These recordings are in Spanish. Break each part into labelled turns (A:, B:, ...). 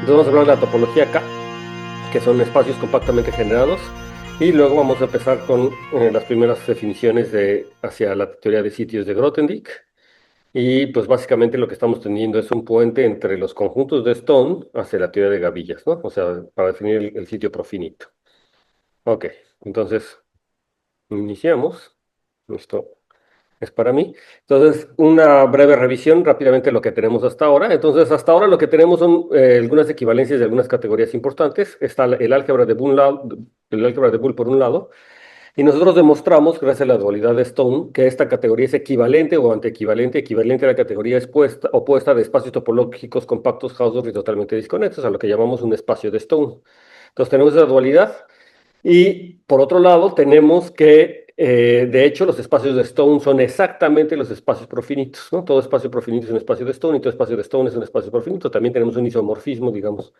A: Entonces vamos a hablar de la topología K, que son espacios compactamente generados, y luego vamos a empezar con las primeras definiciones hacia la teoría de sitios de Grothendieck. Y pues básicamente lo que estamos teniendo es un puente entre los conjuntos de Stone hacia la teoría de gavillas, ¿no? O sea, para definir el sitio profinito. Ok, entonces iniciamos. Esto es para mí. Entonces, una breve revisión rápidamente de lo que tenemos hasta ahora. Entonces, hasta ahora lo que tenemos son algunas equivalencias de algunas categorías importantes. Está el álgebra de Boole, el álgebra de Boole por un lado, y nosotros demostramos, gracias a la dualidad de Stone, que esta categoría es equivalente o antiequivalente, equivalente a la categoría opuesta de espacios topológicos compactos, Hausdorff y totalmente desconexos, a lo que llamamos un espacio de Stone. Entonces, tenemos esa dualidad. Y por otro lado, tenemos que, de hecho, los espacios de Stone son exactamente los espacios profinitos, ¿no? Todo espacio profinito es un espacio de Stone y todo espacio de Stone es un espacio profinito. También tenemos un isomorfismo, digamos,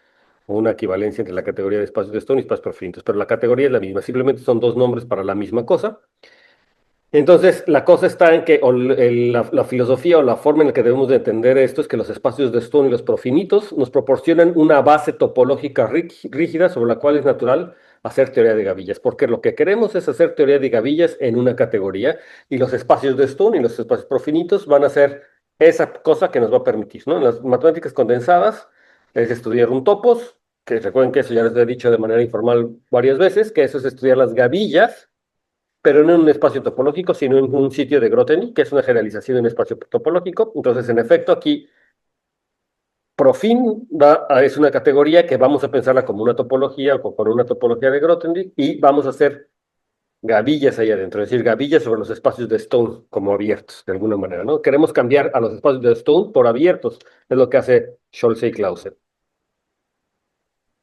A: o una equivalencia entre la categoría de espacios de Stone y espacios profinitos, pero la categoría es la misma, simplemente son dos nombres para la misma cosa. Entonces, la cosa está en que la filosofía o la forma en la que debemos de entender esto es que los espacios de Stone y los profinitos nos proporcionan una base topológica rígida sobre la cual es natural hacer teoría de gavillas, porque lo que queremos es hacer teoría de gavillas en una categoría y los espacios de Stone y los espacios profinitos van a ser esa cosa que nos va a permitir, ¿no? En las matemáticas condensadas es estudiar un topos, que recuerden que eso ya les he dicho de manera informal varias veces, que eso es estudiar las gavillas pero no en un espacio topológico, sino en un sitio de Grothendieck, que es una generalización de un espacio topológico. Entonces, en efecto, aquí profin es una categoría que vamos a pensarla como una topología o como una topología de Grothendieck y vamos a hacer gavillas ahí adentro, es decir, gavillas sobre los espacios de Stone como abiertos, de alguna manera, ¿no? Queremos cambiar a los espacios de Stone por abiertos, es lo que hace Scholze y Clausen.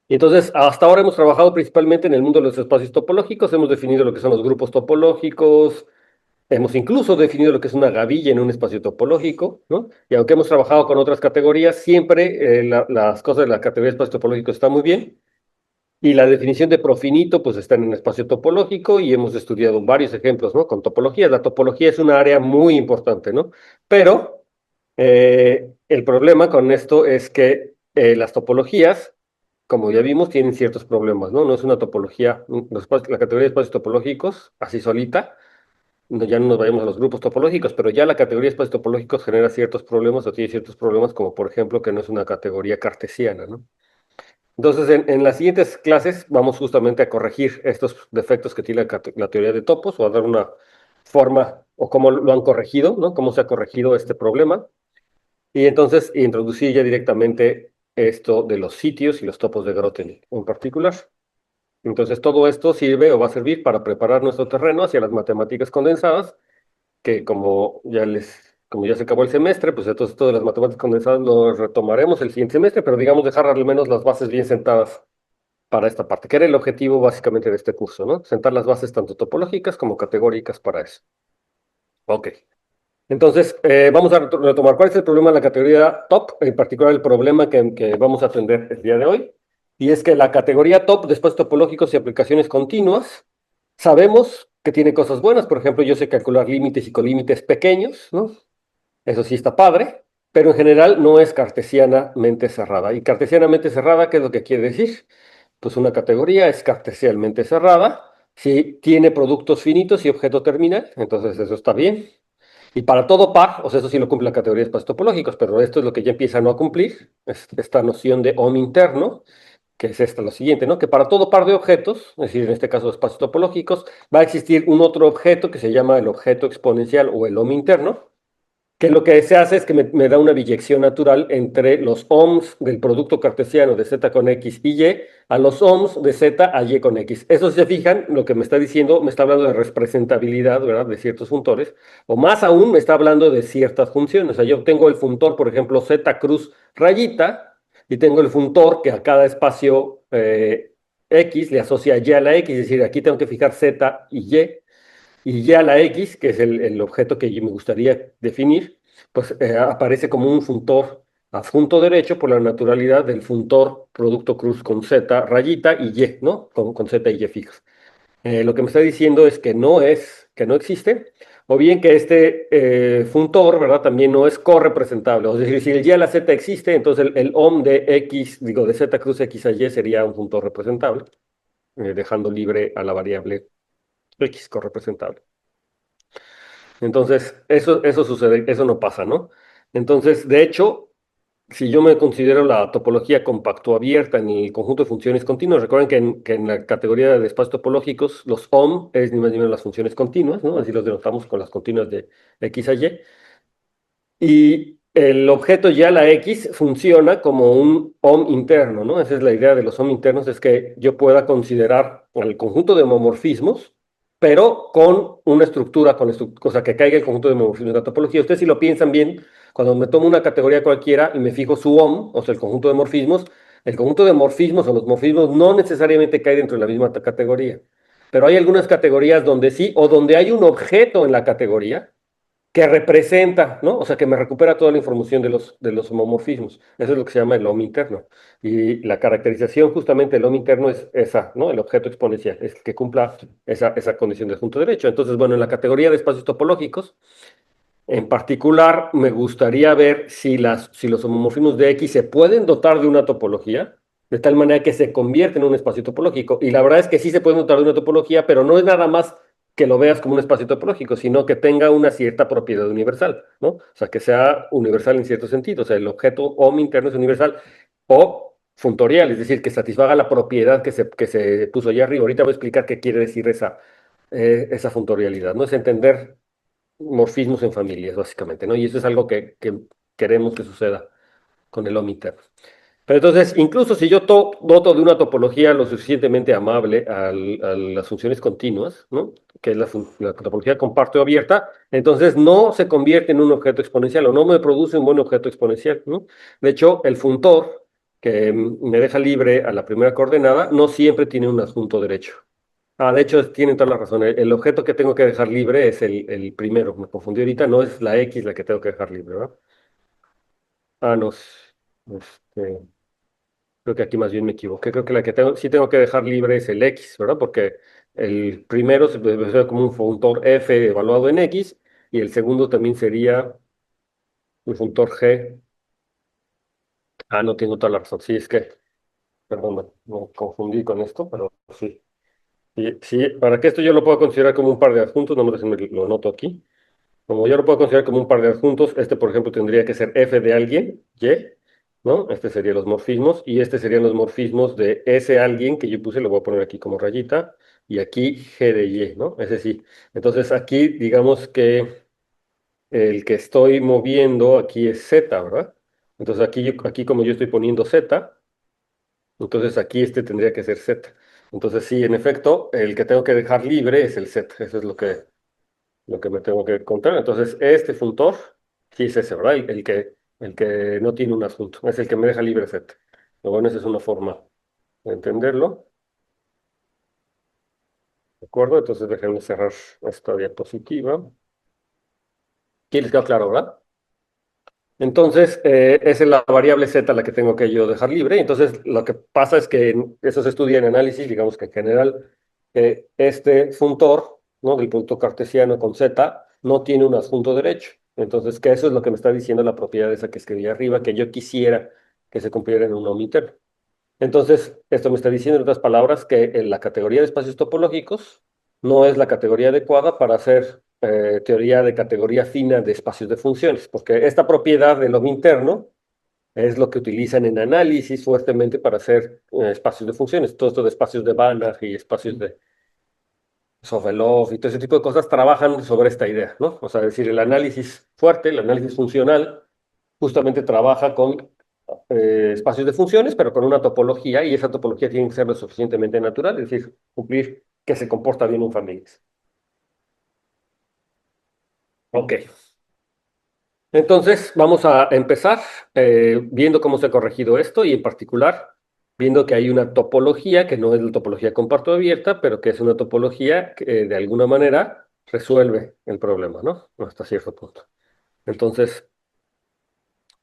A: Y entonces, hasta ahora hemos trabajado principalmente en el mundo de los espacios topológicos, hemos definido lo que son los grupos topológicos, hemos incluso definido lo que es una gavilla en un espacio topológico, ¿no? Y aunque hemos trabajado con otras categorías, siempre las cosas de la categoría de espacio topológico están muy bien. Y la definición de profinito, pues está en un espacio topológico y hemos estudiado varios ejemplos, ¿no? Con topologías. La topología es una área muy importante, ¿no? Pero el problema con esto es que las topologías, como ya vimos, tienen ciertos problemas, ¿no? No es una topología, la categoría de espacios topológicos, así solita, ya no nos vayamos a los grupos topológicos, pero ya la categoría de espacios topológicos genera ciertos problemas o tiene ciertos problemas, como por ejemplo que no es una categoría cartesiana, ¿no? Entonces, en las siguientes clases vamos justamente a corregir estos defectos que tiene la teoría de topos o a dar una forma o cómo lo han corregido, ¿no? Cómo se ha corregido este problema. Y entonces introducir ya directamente esto de los sitios y los topos de Grothendieck en particular. Entonces, todo esto sirve o va a servir para preparar nuestro terreno hacia las matemáticas condensadas que como ya se acabó el semestre, pues entonces todas las matemáticas condensadas lo retomaremos el siguiente semestre, pero digamos dejar al menos las bases bien sentadas para esta parte, que era el objetivo básicamente de este curso, ¿no? Sentar las bases tanto topológicas como categóricas para eso. Ok. Entonces, vamos a retomar cuál es el problema de la categoría top, en particular el problema que vamos a atender el día de hoy, y es que la categoría top, después topológicos y aplicaciones continuas, sabemos que tiene cosas buenas, por ejemplo, yo sé calcular límites y colímites pequeños, ¿no? Eso sí está padre, pero en general no es cartesianamente cerrada. Y cartesianamente cerrada, ¿qué es lo que quiere decir? Pues una categoría es cartesianamente cerrada si tiene productos finitos y objeto terminal, entonces eso está bien. Y para todo par, o sea, eso sí lo cumple la categoría de espacios topológicos, pero esto es lo que ya empieza a no cumplir, es esta noción de Ohm interno, que es esta lo siguiente, ¿no? Que para todo par de objetos, es decir, en este caso espacios topológicos, va a existir un otro objeto que se llama el objeto exponencial o el Ohm interno, que lo que se hace es que me da una biyección natural entre los ohms del producto cartesiano de z con x y y a los ohms de z a y con x. Eso, si se fijan, lo que me está diciendo, me está hablando de representabilidad, ¿verdad? De ciertos funtores, o más aún me está hablando de ciertas funciones. O sea, yo tengo el funtor, por ejemplo, z cruz rayita, y tengo el funtor que a cada espacio x le asocia y a la x, es decir, aquí tengo que fijar z y ya la X, que es el objeto que me gustaría definir, pues aparece como un funtor adjunto derecho por la naturalidad del funtor producto cruz con Z rayita y Y, ¿no? Con Z y Y fijas. Lo que me está diciendo es que no existe, o bien que este funtor, ¿verdad? También no es correpresentable. Es decir, si el y a la z existe, entonces el OM de x, digo, de z cruz x a y sería un funtor representable, dejando libre a la variable x correpresentable. Entonces, eso sucede, eso no pasa, ¿no? Entonces, de hecho, si yo me considero la topología compacto abierta en el conjunto de funciones continuas, recuerden que en la categoría de espacios topológicos, los OM es ni más ni menos las funciones continuas, ¿no? Así los denotamos con las continuas de x a y. Y el objeto ya la X funciona como un OM interno, ¿no? Esa es la idea de los OM internos, es que yo pueda considerar el conjunto de homomorfismos, pero con una estructura, o sea, que caiga el conjunto de homomorfismos de la topología. Ustedes si lo piensan bien, cuando me tomo una categoría cualquiera y me fijo su OM, o sea, el conjunto de morfismos, el conjunto de morfismos o los morfismos no necesariamente cae dentro de la misma categoría. Pero hay algunas categorías donde sí, o donde hay un objeto en la categoría, que representa, ¿no? O sea, que me recupera toda la información de los homomorfismos. Eso es lo que se llama el OM interno. Y la caracterización justamente del OM interno es esa, ¿no? El objeto exponencial, es el que cumpla esa condición del punto derecho. Entonces, bueno, en la categoría de espacios topológicos, en particular, me gustaría ver si los homomorfismos de X se pueden dotar de una topología, de tal manera que se convierte en un espacio topológico. Y la verdad es que sí se pueden dotar de una topología, pero no es nada más que lo veas como un espacio topológico, sino que tenga una cierta propiedad universal, ¿no? O sea, que sea universal en cierto sentido. O sea, el objeto OM interno es universal o funtorial, es decir, que satisfaga la propiedad que se puso allá arriba. Ahorita voy a explicar qué quiere decir esa funtorialidad, ¿no? Es entender morfismos en familias, básicamente, ¿no? Y eso es algo que queremos que suceda con el OMITER. Pero entonces, incluso si yo doto de una topología lo suficientemente amable a las funciones continuas, ¿no? Que es la topología compacto abierta, entonces no se convierte en un objeto exponencial o no me produce un buen objeto exponencial, ¿no? De hecho, el funtor que me deja libre a la primera coordenada no siempre tiene un adjunto derecho. De hecho, tienen toda la razón. El objeto que tengo que dejar libre es el primero. Me confundí ahorita, no es la X la que tengo que dejar libre, ¿verdad? No. Este, creo que aquí más bien me equivoqué. Creo que la que sí tengo que dejar libre es el X, ¿verdad? Porque el primero se puede ver como un funtor F evaluado en X y el segundo también sería un funtor G. No tengo toda la razón. Sí, es que, perdón, me confundí con esto, pero sí. Sí, sí, para que esto yo lo pueda considerar como un par de adjuntos, no me lo anoto aquí. Como yo lo puedo considerar como un par de adjuntos, este, por ejemplo, tendría que ser f de alguien, y, ¿no? Este serían los morfismos, y este serían los morfismos de ese alguien que yo puse, lo voy a poner aquí como rayita, y aquí g de y, ¿no? Ese sí. Entonces aquí, digamos que el que estoy moviendo aquí es z, ¿verdad? Entonces aquí, aquí como yo estoy poniendo z, entonces aquí este tendría que ser z. Entonces sí, en efecto, el que tengo que dejar libre es el z. Eso es lo que me tengo que encontrar. Entonces, este funtor, sí es ese, ¿verdad? El que no tiene un asunto, es el que me deja libre set. Pero bueno, esa es una forma de entenderlo, ¿de acuerdo? Entonces, déjenme cerrar esta diapositiva. Aquí les quedó claro, ¿verdad? Entonces, esa es la variable z la que tengo que yo dejar libre. Entonces, lo que pasa es que eso se estudia en análisis, digamos que en general, este funtor, ¿no? Del producto cartesiano con z, no tiene un adjunto derecho. Entonces, que eso es lo que me está diciendo la propiedad esa que escribí arriba, que yo quisiera que se cumpliera en un omiter. Entonces, esto me está diciendo, en otras palabras, que en la categoría de espacios topológicos no es la categoría adecuada para hacer teoría de categoría fina de espacios de funciones, porque esta propiedad del log interno es lo que utilizan en análisis fuertemente para hacer espacios de funciones. Todo esto de espacios de Banach y espacios de Sokolov y todo ese tipo de cosas trabajan sobre esta idea, ¿no? O sea, es decir, el análisis fuerte, el análisis funcional, justamente trabaja con espacios de funciones, pero con una topología, y esa topología tiene que ser lo suficientemente natural, es decir, cumplir que se comporta bien en familias. Ok, entonces vamos a empezar viendo cómo se ha corregido esto y en particular viendo que hay una topología que no es la topología comparto abierta, pero que es una topología que de alguna manera resuelve el problema, ¿no? Hasta cierto punto. Entonces,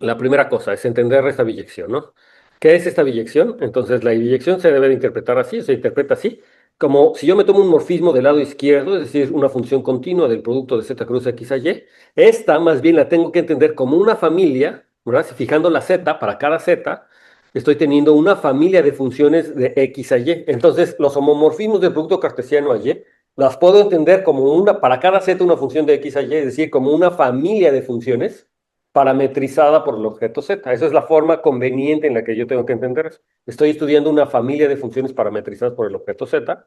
A: la primera cosa es entender esta biyección, ¿no? ¿Qué es esta biyección? Entonces, la biyección se debe de interpretar así, se interpreta así. como si yo me tomo un morfismo del lado izquierdo, es decir, una función continua del producto de z cruz x a y, esta más bien la tengo que entender como una familia, ¿verdad? Si fijando la z para cada z, estoy teniendo una familia de funciones de x a y. Entonces, los homomorfismos del producto cartesiano a y las puedo entender como una, para cada z una función de x a y, es decir, como una familia de funciones parametrizada por el objeto z. Esa es la forma conveniente en la que yo tengo que entender eso. Estoy estudiando una familia de funciones parametrizadas por el objeto z.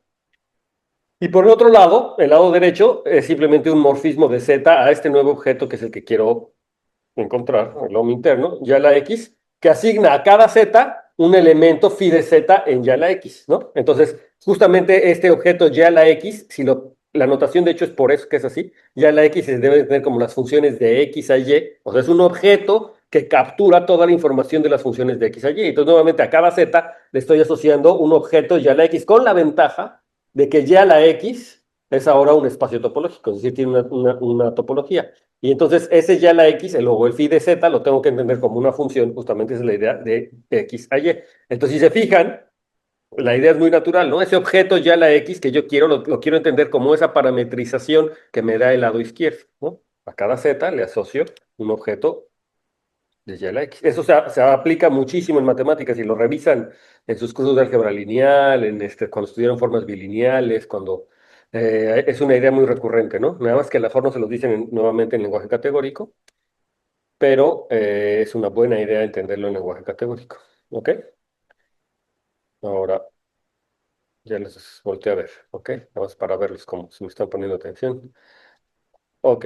A: Y por el otro lado, el lado derecho es simplemente un morfismo de z a este nuevo objeto que es el que quiero encontrar, el OM interno, ya la X, que asigna a cada Z un elemento phi de Z en ya la X, ¿no? Entonces, justamente este objeto ya la X, si la notación de hecho es por eso que es así, ya la X se debe tener como las funciones de X a Y, o sea, es un objeto que captura toda la información de las funciones de X a Y. Entonces, nuevamente a cada Z le estoy asociando un objeto ya la X con la ventaja de que ya la X es ahora un espacio topológico, es decir, tiene una topología. Y entonces ese ya la X, luego el phi de Z, lo tengo que entender como una función, justamente esa es la idea de X a Y. Entonces, si se fijan, la idea es muy natural, ¿no? Ese objeto ya la X que yo quiero, lo quiero entender como esa parametrización que me da el lado izquierdo, ¿no? A cada Z le asocio un objeto de ya la X. Eso se aplica muchísimo en matemáticas y lo revisan en sus cursos de álgebra lineal, cuando estudiaron formas bilineales, cuando... es una idea muy recurrente, ¿no? Nada más que las formas se los dicen nuevamente en lenguaje categórico, pero es una buena idea entenderlo en lenguaje categórico. ¿Ok? Ahora ya les volteé a ver. ¿Ok? Nada más para verlos como si me están poniendo atención. Ok.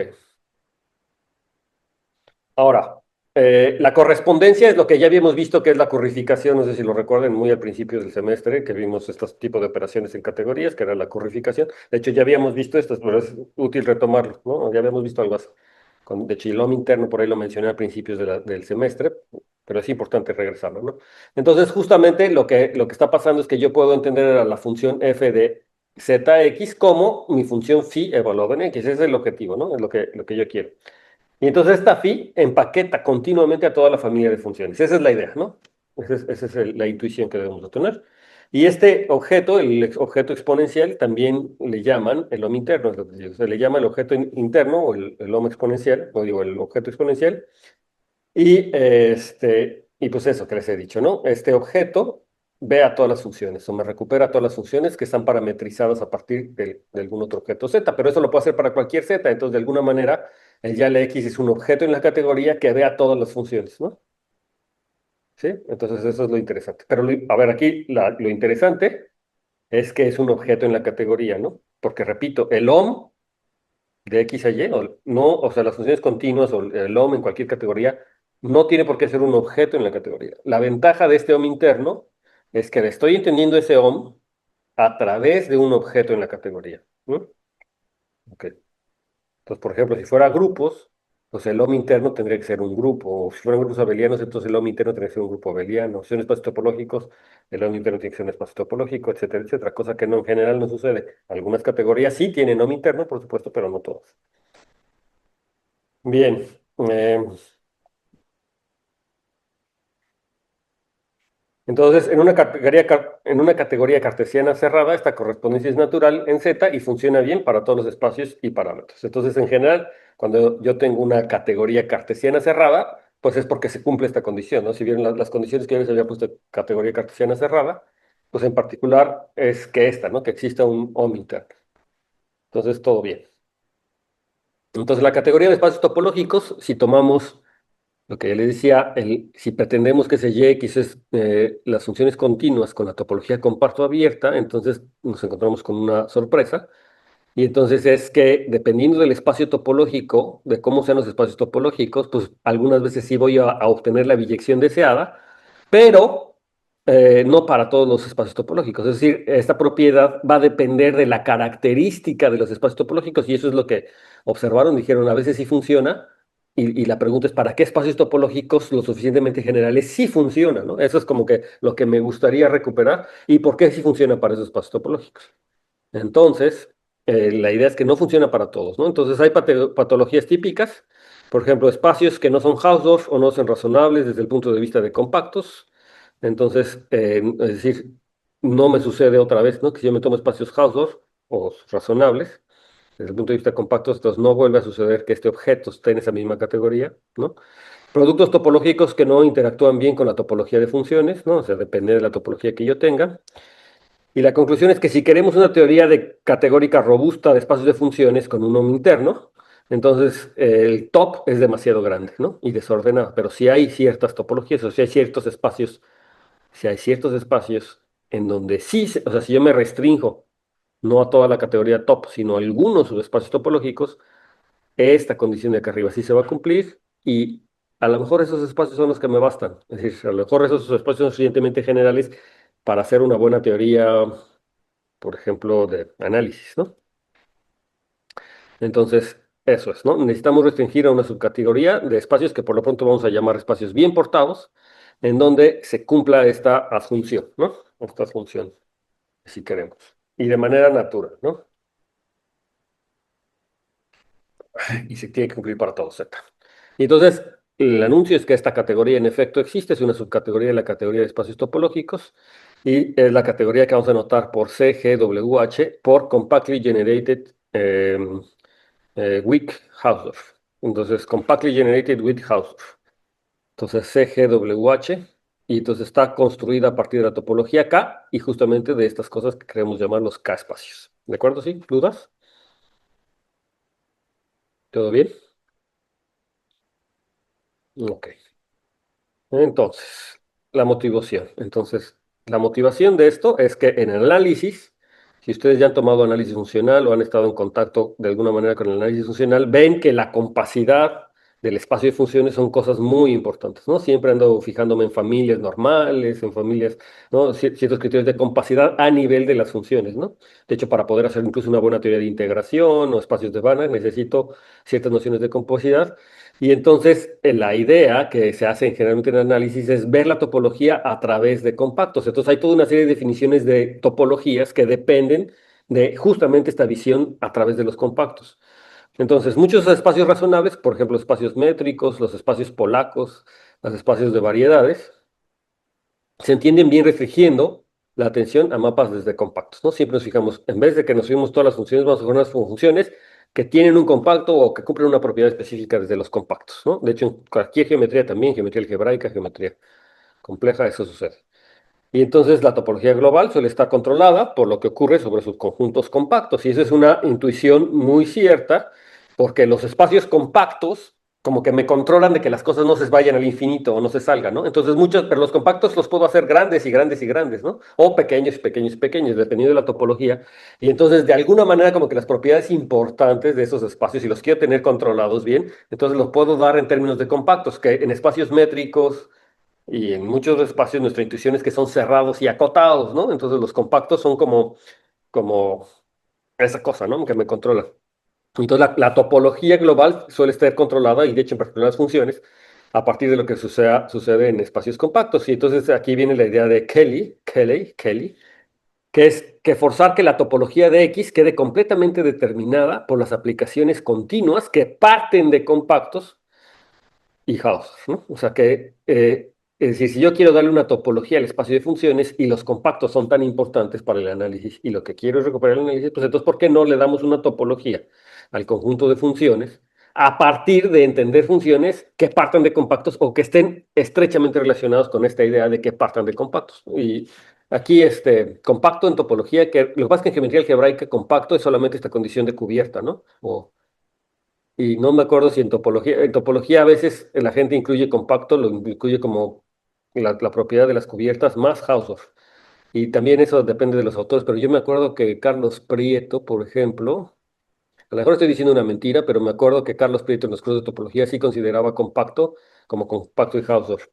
A: Ahora, la correspondencia es lo que ya habíamos visto que es la currificación. No sé si lo recuerden muy al principio del semestre, que vimos estos tipos de operaciones en categorías, que era la currificación. De hecho, ya habíamos visto estas, pero es útil retomarlo, ¿no? Ya habíamos visto algo así. De hecho, el OM interno por ahí lo mencioné al principio del semestre, pero es importante regresarlo, ¿no? Entonces, justamente lo que está pasando es que yo puedo entender a la función f de zx como mi función phi evaluada en x. Ese es el objetivo, ¿no? Es lo que yo quiero. Y entonces esta phi empaqueta continuamente a toda la familia de funciones. Esa es la idea, ¿no? Esa es la intuición que debemos de tener. Y este objeto, objeto exponencial, también le llaman el OM interno, es lo que digo. Se le llama el objeto interno o el OM exponencial, o digo, el objeto exponencial. Y pues eso que les he dicho, ¿no? Este objeto ve a todas las funciones o me recupera todas las funciones que están parametrizadas a partir de algún otro objeto Z, pero eso lo puedo hacer para cualquier Z, entonces de alguna manera el ya la X es un objeto en la categoría que ve a todas las funciones, ¿no? ¿Sí? Entonces eso es lo interesante. Pero a ver, aquí lo interesante es que es un objeto en la categoría, ¿no? Porque repito, el OM de X a Y, no, o sea, las funciones continuas o el OM en cualquier categoría no tiene por qué ser un objeto en la categoría. La ventaja de este OM interno es que le estoy entendiendo ese OM a través de un objeto en la categoría, ¿no? Ok. Entonces, por ejemplo, si fuera grupos, pues el OM interno tendría que ser un grupo, o si fueran grupos abelianos, entonces el OM interno tendría que ser un grupo abeliano. Si son espacios topológicos, el OM interno tiene que ser un espacio topológico, etcétera, etcétera, cosa que no, en general no sucede. Algunas categorías sí tienen OM interno, por supuesto, pero no todas. Bien. eh, Entonces, en una categoría cartesiana cerrada, esta correspondencia es natural en Z y funciona bien para todos los espacios y parámetros. Entonces, en general, cuando yo tengo una categoría cartesiana cerrada, pues es porque se cumple esta condición, ¿no? Si bien las condiciones que yo les había puesto de categoría cartesiana cerrada, pues en particular es que esta, ¿no? Que exista un OM interno. Entonces, todo bien. Entonces, la categoría de espacios topológicos, si tomamos lo que ya le decía, si pretendemos que ese Yx es las funciones continuas con la topología comparto abierta, entonces nos encontramos con una sorpresa. Y entonces es que dependiendo del espacio topológico, de cómo sean los espacios topológicos, pues algunas veces sí voy a obtener la biyección deseada, pero no para todos los espacios topológicos. Es decir, esta propiedad va a depender de la característica de los espacios topológicos y eso es lo que observaron, dijeron, a veces sí funciona. Y la pregunta es, ¿para qué espacios topológicos lo suficientemente generales sí funcionan, ¿no? Eso es como que lo que me gustaría recuperar y por qué sí funciona para esos espacios topológicos. Entonces, la idea es que no funciona para todos, ¿no? Entonces hay patologías típicas, por ejemplo, espacios que no son Hausdorff o no son razonables desde el punto de vista de compactos. Entonces, es decir, no me sucede otra vez, ¿no? Que si yo me tomo espacios Hausdorff o razonables, desde el punto de vista compacto, entonces no vuelve a suceder que este objeto esté en esa misma categoría, ¿no? Productos topológicos que no interactúan bien con la topología de funciones, ¿no? O sea, depende de la topología que yo tenga. Y la conclusión es que si queremos una teoría de categórica robusta de espacios de funciones con un nodo interno, entonces el top es demasiado grande, ¿no? Y desordenado. Pero si hay ciertas topologías, o si hay ciertos espacios, si hay ciertos espacios en donde sí, o sea, si yo me restringo no a toda la categoría top, sino a algunos subespacios topológicos, esta condición de acá arriba sí se va a cumplir y a lo mejor esos espacios son los que me bastan. Es decir, a lo mejor esos espacios son suficientemente generales para hacer una buena teoría, por ejemplo, de análisis, ¿no? Entonces, eso es, ¿no? Necesitamos restringir a una subcategoría de espacios que por lo pronto vamos a llamar espacios bien portados, en donde se cumpla esta asunción, ¿no? Esta asunción, si queremos. Y de manera natural, ¿no? Y se tiene que cumplir para todo Z. Y entonces, el anuncio es que esta categoría en efecto existe, es una subcategoría de la categoría de espacios topológicos y es la categoría que vamos a anotar por CGWH por Compactly Generated with Hausdorff. Entonces, Compactly Generated with Hausdorff. Entonces, CGWH y entonces está construida a partir de la topología K y justamente de estas cosas que queremos llamar los K-espacios. ¿De acuerdo? ¿Sí? ¿Dudas? ¿Todo bien? Ok. Entonces, la motivación. Entonces, la motivación de esto es que en el análisis, si ustedes ya han tomado análisis funcional o han estado en contacto de alguna manera con el análisis funcional, ven que la compacidad del espacio de funciones son cosas muy importantes, ¿no? Siempre ando fijándome en familias normales, en familias, ¿no? Ciertos criterios de compacidad a nivel de las funciones, ¿no? De hecho, para poder hacer incluso una buena teoría de integración o espacios de Banach, necesito ciertas nociones de compacidad. Y entonces la idea que se hace generalmente en el análisis es ver la topología a través de compactos. Entonces hay toda una serie de definiciones de topologías que dependen de justamente esta visión a través de los compactos. Entonces muchos espacios razonables, por ejemplo, espacios métricos, los espacios polacos, los espacios de variedades, se entienden bien restringiendo la atención a mapas desde compactos, ¿no? Siempre nos fijamos, en vez de que nos fijemos todas las funciones, vamos a ver unas funciones que tienen un compacto o que cumplen una propiedad específica desde los compactos, ¿no? De hecho, en cualquier geometría también, geometría algebraica, geometría compleja, eso sucede. Y entonces la topología global suele estar controlada por lo que ocurre sobre sus conjuntos compactos. Y esa es una intuición muy cierta, porque los espacios compactos como que me controlan de que las cosas no se vayan al infinito o no se salgan, ¿no? Entonces muchos, pero los compactos los puedo hacer grandes y grandes y grandes, ¿no? O pequeños, pequeños, pequeños, dependiendo de la topología. Y entonces de alguna manera como que las propiedades importantes de esos espacios, si los quiero tener controlados bien, entonces los puedo dar en términos de compactos, que en espacios métricos y en muchos espacios nuestra intuición es que son cerrados y acotados, ¿no? Entonces los compactos son como esa cosa, ¿no? Que me controla. Entonces la topología global suele estar controlada, y de hecho en particular las funciones, a partir de lo que sucede en espacios compactos. Y entonces aquí viene la idea de Kelly, que es que forzar que la topología de X quede completamente determinada por las aplicaciones continuas que parten de compactos y Hausdorff, ¿no? O sea que, es decir, si yo quiero darle una topología al espacio de funciones y los compactos son tan importantes para el análisis y lo que quiero es recuperar el análisis, pues entonces, ¿por qué no le damos una topología al conjunto de funciones a partir de entender funciones que partan de compactos o que estén estrechamente relacionados con esta idea de que partan de compactos? Y aquí, compacto en topología, que lo que pasa es que en geometría algebraica compacto es solamente esta condición de cubierta, ¿no? Y no me acuerdo si en topología a veces la gente incluye compacto, lo incluye como la propiedad de las cubiertas más Hausdorff. Y también eso depende de los autores, pero yo me acuerdo que Carlos Prieto, por ejemplo, a lo mejor estoy diciendo una mentira, pero me acuerdo que Carlos Prieto en los cursos de topología sí consideraba compacto como compacto y Hausdorff,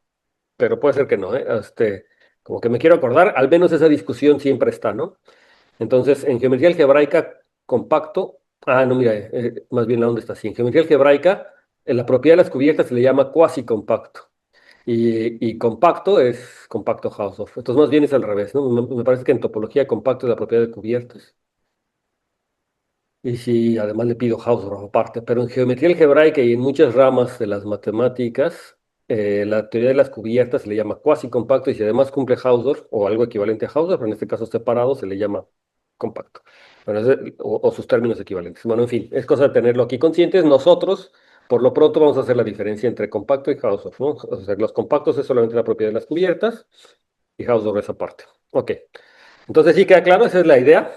A: pero puede ser que no, ¿eh? Como que me quiero acordar, al menos esa discusión siempre está, ¿no? Entonces, en geometría algebraica compacto, no, mira, más bien la onda está así. En geometría algebraica, la propiedad de las cubiertas se le llama cuasi compacto. Y compacto es compacto Hausdorff. Entonces, más bien es al revés, ¿no? Me parece que en topología compacto es la propiedad de cubiertas. Y sí, además le pido Hausdorff aparte. Pero en geometría algebraica y en muchas ramas de las matemáticas, La teoría de las cubiertas se le llama cuasi compacto y si además cumple Hausdorff o algo equivalente a Hausdorff, pero en este caso separado, se le llama compacto. Bueno, o sus términos equivalentes. Bueno, en fin, es cosa de tenerlo aquí conscientes. Nosotros, por lo pronto, vamos a hacer la diferencia entre compacto y Hausdorff, ¿no? O sea, los compactos es solamente la propiedad de las cubiertas y Hausdorff es aparte. Ok, entonces sí queda claro, esa es la idea.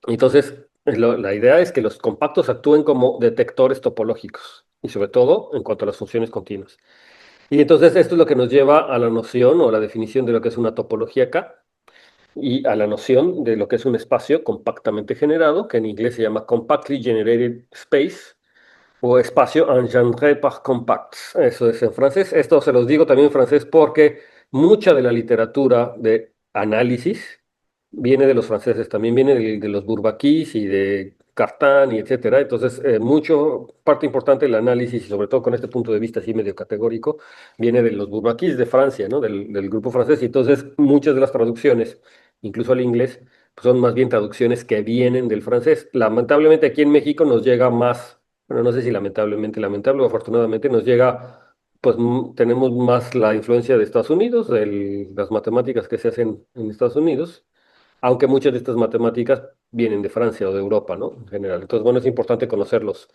A: Entonces, la idea es que los compactos actúen como detectores topológicos y sobre todo en cuanto a las funciones continuas. Y entonces esto es lo que nos lleva a la noción o a la definición de lo que es una topología K y a la noción de lo que es un espacio compactamente generado, que en inglés se llama Compactly Generated Space o espacio engendré par compacts. Eso es en francés. Esto se los digo también en francés porque mucha de la literatura de análisis viene de los franceses, también viene de los Bourbakis y de Cartan y etcétera. Entonces, mucho, parte importante del análisis, y sobre todo con este punto de vista así medio categórico, viene de los Bourbakis de Francia, ¿no? Del grupo francés. Y entonces, muchas de las traducciones, incluso al inglés, pues son más bien traducciones que vienen del francés. Lamentablemente aquí en México nos llega más, bueno, no sé si lamentablemente, lamentable o afortunadamente nos llega, pues tenemos más la influencia de Estados Unidos, de las matemáticas que se hacen en Estados Unidos, aunque muchas de estas matemáticas vienen de Francia o de Europa, ¿no? En general. Entonces, bueno, es importante conocerlos,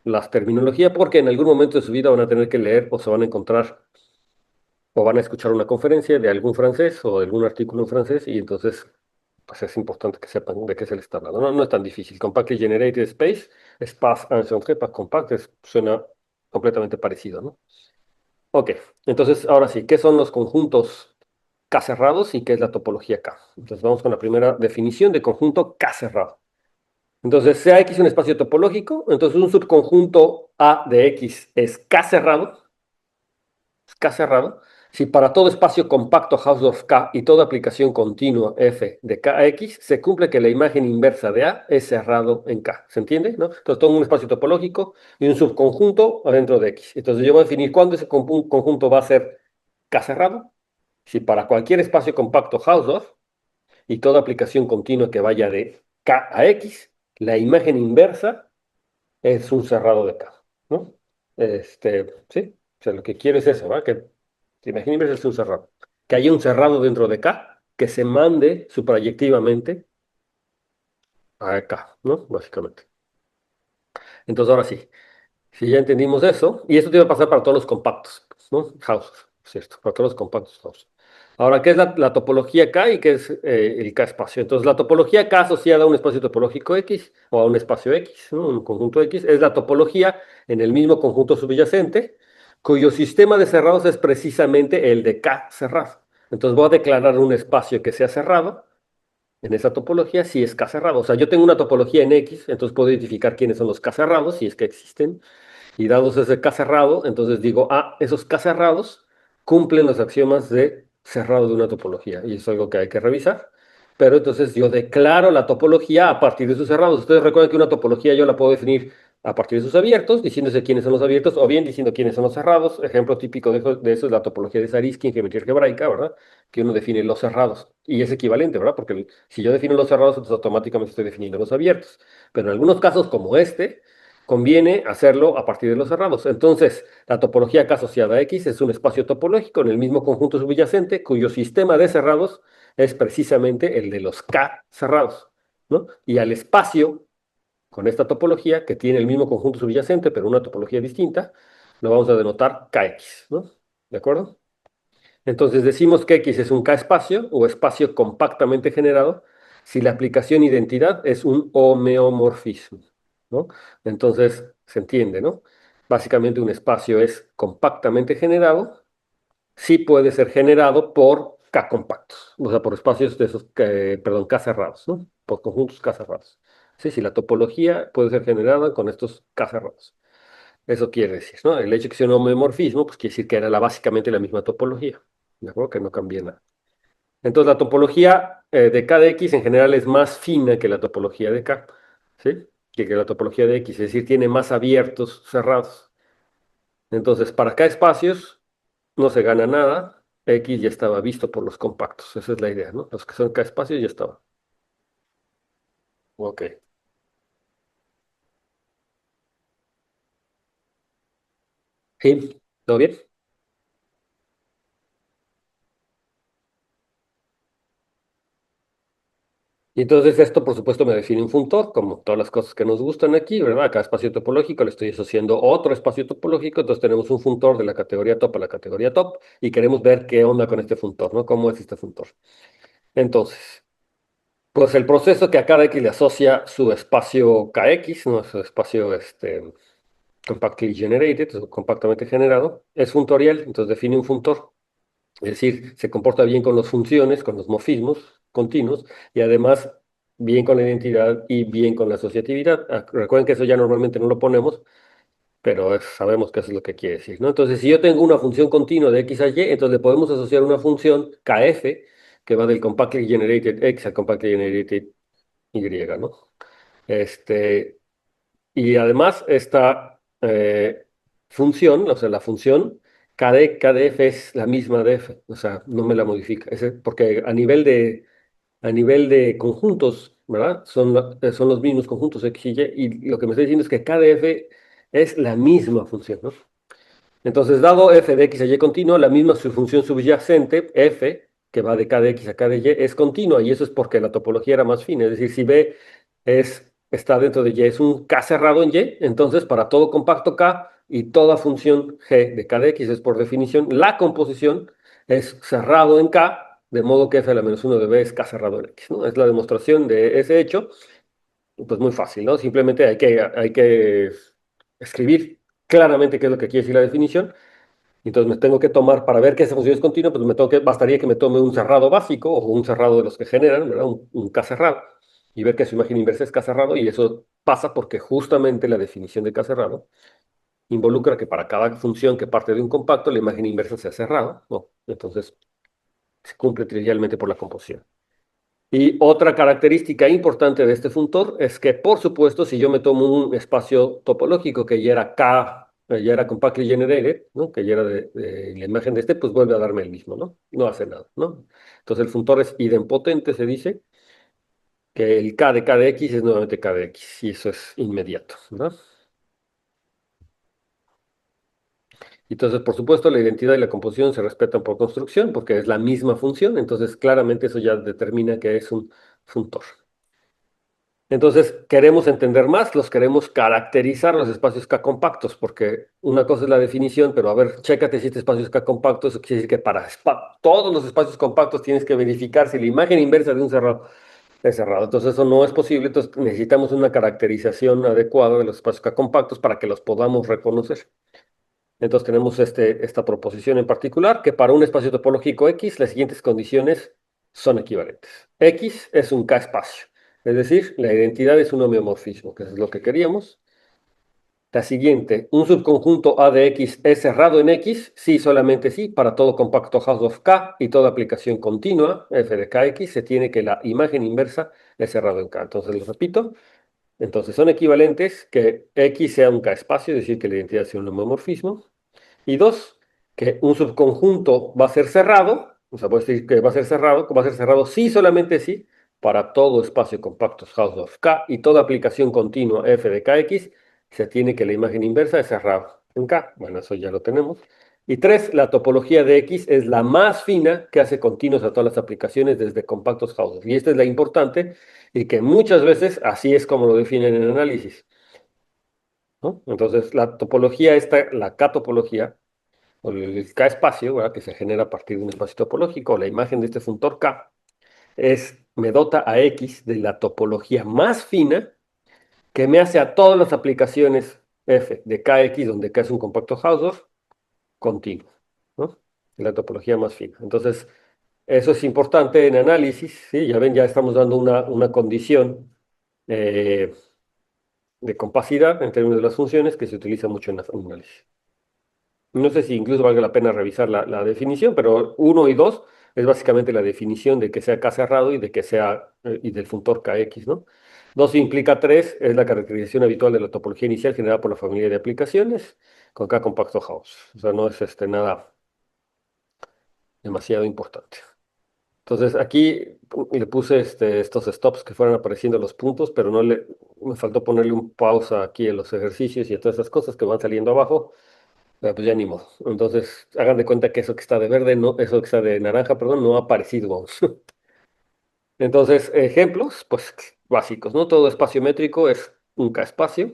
A: las terminologías, porque en algún momento de su vida van a tener que leer o se van a encontrar o van a escuchar una conferencia de algún francés o de algún artículo en francés y entonces pues es importante que sepan de qué se les está hablando. No, no es tan difícil. Compactly Generated Space, Espace Engendré par Compact, suena completamente parecido, ¿no? Ok, entonces ahora sí, ¿qué son los conjuntos K cerrados y qué es la topología K? Entonces vamos con la primera definición de conjunto K cerrado. Entonces, sea X un espacio topológico, entonces un subconjunto A de X es K cerrado, K cerrado, si para todo espacio compacto Hausdorff K y toda aplicación continua F de Kx se cumple que la imagen inversa de A es cerrado en K. ¿Se entiende? ¿No? Entonces tengo un espacio topológico y un subconjunto adentro de X. Entonces yo voy a definir cuándo ese conjunto va a ser K cerrado. Si para cualquier espacio compacto Hausdorff y toda aplicación continua que vaya de K a X, la imagen inversa es un cerrado de K, ¿no? Sí, o sea, lo que quiero es eso, ¿verdad? Que te imagines es un cerrado. Que haya un cerrado dentro de K que se mande suprayectivamente a K, ¿no? Básicamente. Entonces, ahora sí, si ya entendimos eso, y esto te va a pasar para todos los compactos, ¿no? House, ¿cierto? Para todos los compactos house. Ahora, ¿qué es la topología K y qué es el K espacio? Entonces, la topología K asociada a un espacio topológico X o a un espacio X, ¿no? Un conjunto X, es la topología en el mismo conjunto subyacente, cuyo sistema de cerrados es precisamente el de K cerrado. Entonces, voy a declarar un espacio que sea cerrado en esa topología si es K cerrado. O sea, yo tengo una topología en X, entonces puedo identificar quiénes son los K cerrados, si es que existen. Y dados ese K cerrado, entonces digo, esos K cerrados cumplen los axiomas de cerrado de una topología. Y eso es algo que hay que revisar. Pero entonces yo declaro la topología a partir de sus cerrados. Ustedes recuerdan que una topología yo la puedo definir a partir de sus abiertos, diciéndose quiénes son los abiertos, o bien diciendo quiénes son los cerrados. Ejemplo típico de eso es la topología de Zariski en geometría algebraica, ¿verdad? Que uno define los cerrados. Y es equivalente, ¿verdad? Porque si yo defino los cerrados, entonces automáticamente estoy definiendo los abiertos. Pero en algunos casos, como este, conviene hacerlo a partir de los cerrados. Entonces, la topología K asociada a X es un espacio topológico en el mismo conjunto subyacente cuyo sistema de cerrados es precisamente el de los K cerrados, ¿no? Y al espacio con esta topología, que tiene el mismo conjunto subyacente, pero una topología distinta, lo vamos a denotar Kx, ¿no? ¿De acuerdo? Entonces decimos que X es un K espacio o espacio compactamente generado si la aplicación identidad es un homeomorfismo, ¿no? Entonces se entiende, ¿no? Básicamente un espacio es compactamente generado, sí puede ser generado por K compactos, o sea, por espacios de esos, perdón, K cerrados, ¿no? Por conjuntos K cerrados. Sí, sí, la topología puede ser generada con estos K cerrados. Eso quiere decir, ¿no? El hecho de que sea un homomorfismo, pues quiere decir que era básicamente la misma topología, ¿de acuerdo? Que no cambia nada. Entonces, la topología de K de X en general es más fina que la topología de K, ¿sí? Que la topología de X, es decir, tiene más abiertos cerrados. Entonces, para K espacios no se gana nada, X ya estaba visto por los compactos, esa es la idea, ¿no? Los que son K espacios ya estaban. Ok. ¿Sí? ¿Todo bien? Y entonces esto, por supuesto, me define un funtor, como todas las cosas que nos gustan aquí, ¿verdad? A cada espacio topológico le estoy asociando otro espacio topológico, entonces tenemos un funtor de la categoría top a la categoría top y queremos ver qué onda con este funtor, ¿no? ¿Cómo es este funtor? Entonces, pues el proceso que a cada X le asocia su espacio KX, ¿no? Su espacio compactly generated, o compactamente generado, es funtorial, entonces define un funtor. Es decir, se comporta bien con las funciones, con los mofismos continuos y además bien con la identidad y bien con la asociatividad. Recuerden que eso ya normalmente no lo ponemos, pero sabemos que eso es lo que quiere decir, ¿no? Entonces, si yo tengo una función continua de x a y, entonces le podemos asociar una función kf que va del compactly generated x al compactly generated y, ¿no? Este, y además esta función, o sea, la función KDF es la misma de f, o sea, no me la modifica. Porque a nivel de conjuntos, ¿verdad? Son los mismos conjuntos x y y, y lo que me está diciendo es que KDF es la misma función, ¿no? Entonces, dado f de x a y continuo, la misma su función subyacente, f, que va de k de x a k de y, es continua, y eso es porque la topología era más fina. Es decir, si b está dentro de y, es un k cerrado en y, entonces para todo compacto k y toda función g de k de x es por definición, la composición es cerrado en k, de modo que f a la menos 1 de b es k cerrado en x, ¿no? Es la demostración de ese hecho, pues muy fácil, ¿no? Simplemente hay que escribir claramente qué es lo que quiere decir la definición. Entonces me tengo que tomar, para ver que esa función es continua, pues bastaría que me tome un cerrado básico o un cerrado de los que generan, ¿verdad? Un K cerrado, y ver que su imagen inversa es K cerrado, y eso pasa porque justamente la definición de K cerrado involucra que para cada función que parte de un compacto, la imagen inversa sea cerrada, ¿no? Entonces se cumple trivialmente por la composición. Y otra característica importante de este funtor es que, por supuesto, si yo me tomo un espacio topológico que ya era K, ya era compactly generated, ¿no? Que ya era de la imagen de pues vuelve a darme el mismo, ¿no? No hace nada, ¿no? Entonces el funtor es idempotente, se dice, que el K de X es nuevamente K de X, y eso es inmediato, ¿no? Entonces, por supuesto, la identidad y la composición se respetan por construcción, porque es la misma función, entonces claramente eso ya determina que es un funtor. Entonces, queremos entender más, los queremos caracterizar los espacios K compactos, porque una cosa es la definición, pero a ver, chécate si este espacio es K compacto, eso quiere decir que para todos los espacios compactos tienes que verificar si la imagen inversa de un cerrado es cerrado. Entonces, eso no es posible, entonces necesitamos una caracterización adecuada de los espacios K compactos para que los podamos reconocer. Entonces tenemos esta proposición en particular, que para un espacio topológico X, las siguientes condiciones son equivalentes. X es un K-espacio, es decir, la identidad es un homeomorfismo, que es lo que queríamos. La siguiente, un subconjunto A de X es cerrado en X, sí, solamente sí, para todo compacto house of K y toda aplicación continua, f de kx, se tiene que la imagen inversa es cerrado en K. Entonces, lo repito, entonces son equivalentes que X sea un K-espacio, es decir, que la identidad sea un homomorfismo. Y dos, que un subconjunto va a ser cerrado, o sea, puede decir que va a ser cerrado sí, solamente sí, para todo espacio compacto house of K y toda aplicación continua f de kx, se tiene que la imagen inversa es cerrada en K. Bueno, eso ya lo tenemos. Y tres, la topología de X es la más fina que hace continuos a todas las aplicaciones desde compactos house. Y esta es la importante y que muchas veces así es como lo definen en análisis, ¿no? Entonces, la topología esta, la K-topología, o el K-espacio, ¿verdad? Que se genera a partir de un espacio topológico, o la imagen de este funtor K, me dota a X de la topología más fina que me hace a todas las aplicaciones F de KX, donde K es un compacto Hausdorff, continuo, ¿no? La topología más fina. Entonces, eso es importante en análisis, ¿sí? Ya ven, ya estamos dando una condición eh, de compacidad en términos de las funciones que se utiliza mucho en análisis. No sé si incluso valga la pena revisar la definición, pero uno y dos es básicamente la definición de que sea K cerrado y de que sea y del funtor KX, ¿no? Dos implica tres, es la caracterización habitual de la topología inicial generada por la familia de aplicaciones con K compacto house. O sea, no es nada demasiado importante. Entonces aquí le puse estos stops que fueran apareciendo los puntos, pero me faltó ponerle un pausa aquí en los ejercicios y a todas esas cosas que van saliendo abajo. Pues ya ni modo. Entonces, hagan de cuenta que eso que está de verde, no, eso que está de naranja, perdón, no ha aparecido. Entonces, ejemplos, pues básicos, ¿no? Todo espacio métrico es un K-espacio,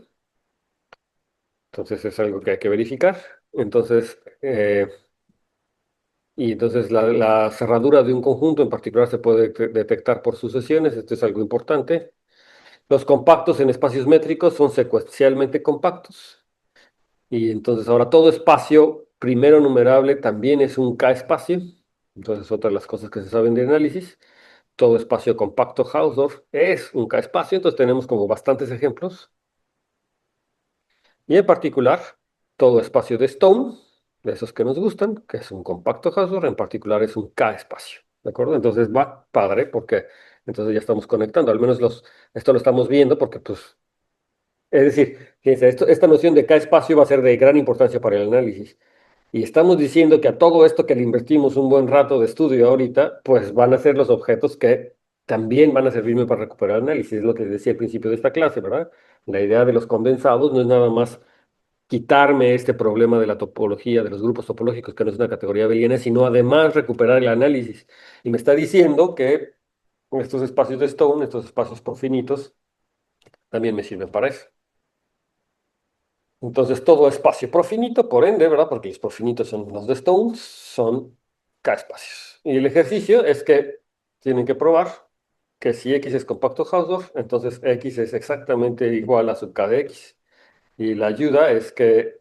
A: entonces es algo que hay que verificar. Entonces, y entonces la cerradura de un conjunto en particular se puede detectar por sucesiones, esto es algo importante. Los compactos en espacios métricos son secuencialmente compactos. Y entonces ahora todo espacio primero numerable también es un K-espacio. Entonces, otra de las cosas que se saben de análisis. Todo espacio compacto Hausdorff es un K-espacio. Entonces tenemos como bastantes ejemplos. Y en particular, todo espacio de Stone, de esos que nos gustan, que es un compacto Hausdorff, en particular es un K-espacio. ¿De acuerdo? Entonces va padre porque entonces ya estamos conectando. Al menos esto lo estamos viendo porque pues es decir, fíjense, esta noción de K-espacio va a ser de gran importancia para el análisis. Y estamos diciendo que a todo esto que le invertimos un buen rato de estudio ahorita, pues van a ser los objetos que también van a servirme para recuperar análisis. Es lo que decía al principio de esta clase, ¿verdad? La idea de los condensados no es nada más quitarme este problema de la topología, de los grupos topológicos, que no es una categoría abeliana, sino además recuperar el análisis. Y me está diciendo que estos espacios de Stone, estos espacios por finitos, también me sirven para eso. Entonces, todo espacio profinito, por ende, ¿verdad? Porque los profinitos son los de Stone, son K espacios. Y el ejercicio es que tienen que probar que si X es compacto Hausdorff, entonces X es exactamente igual a sub K de X. Y la ayuda es que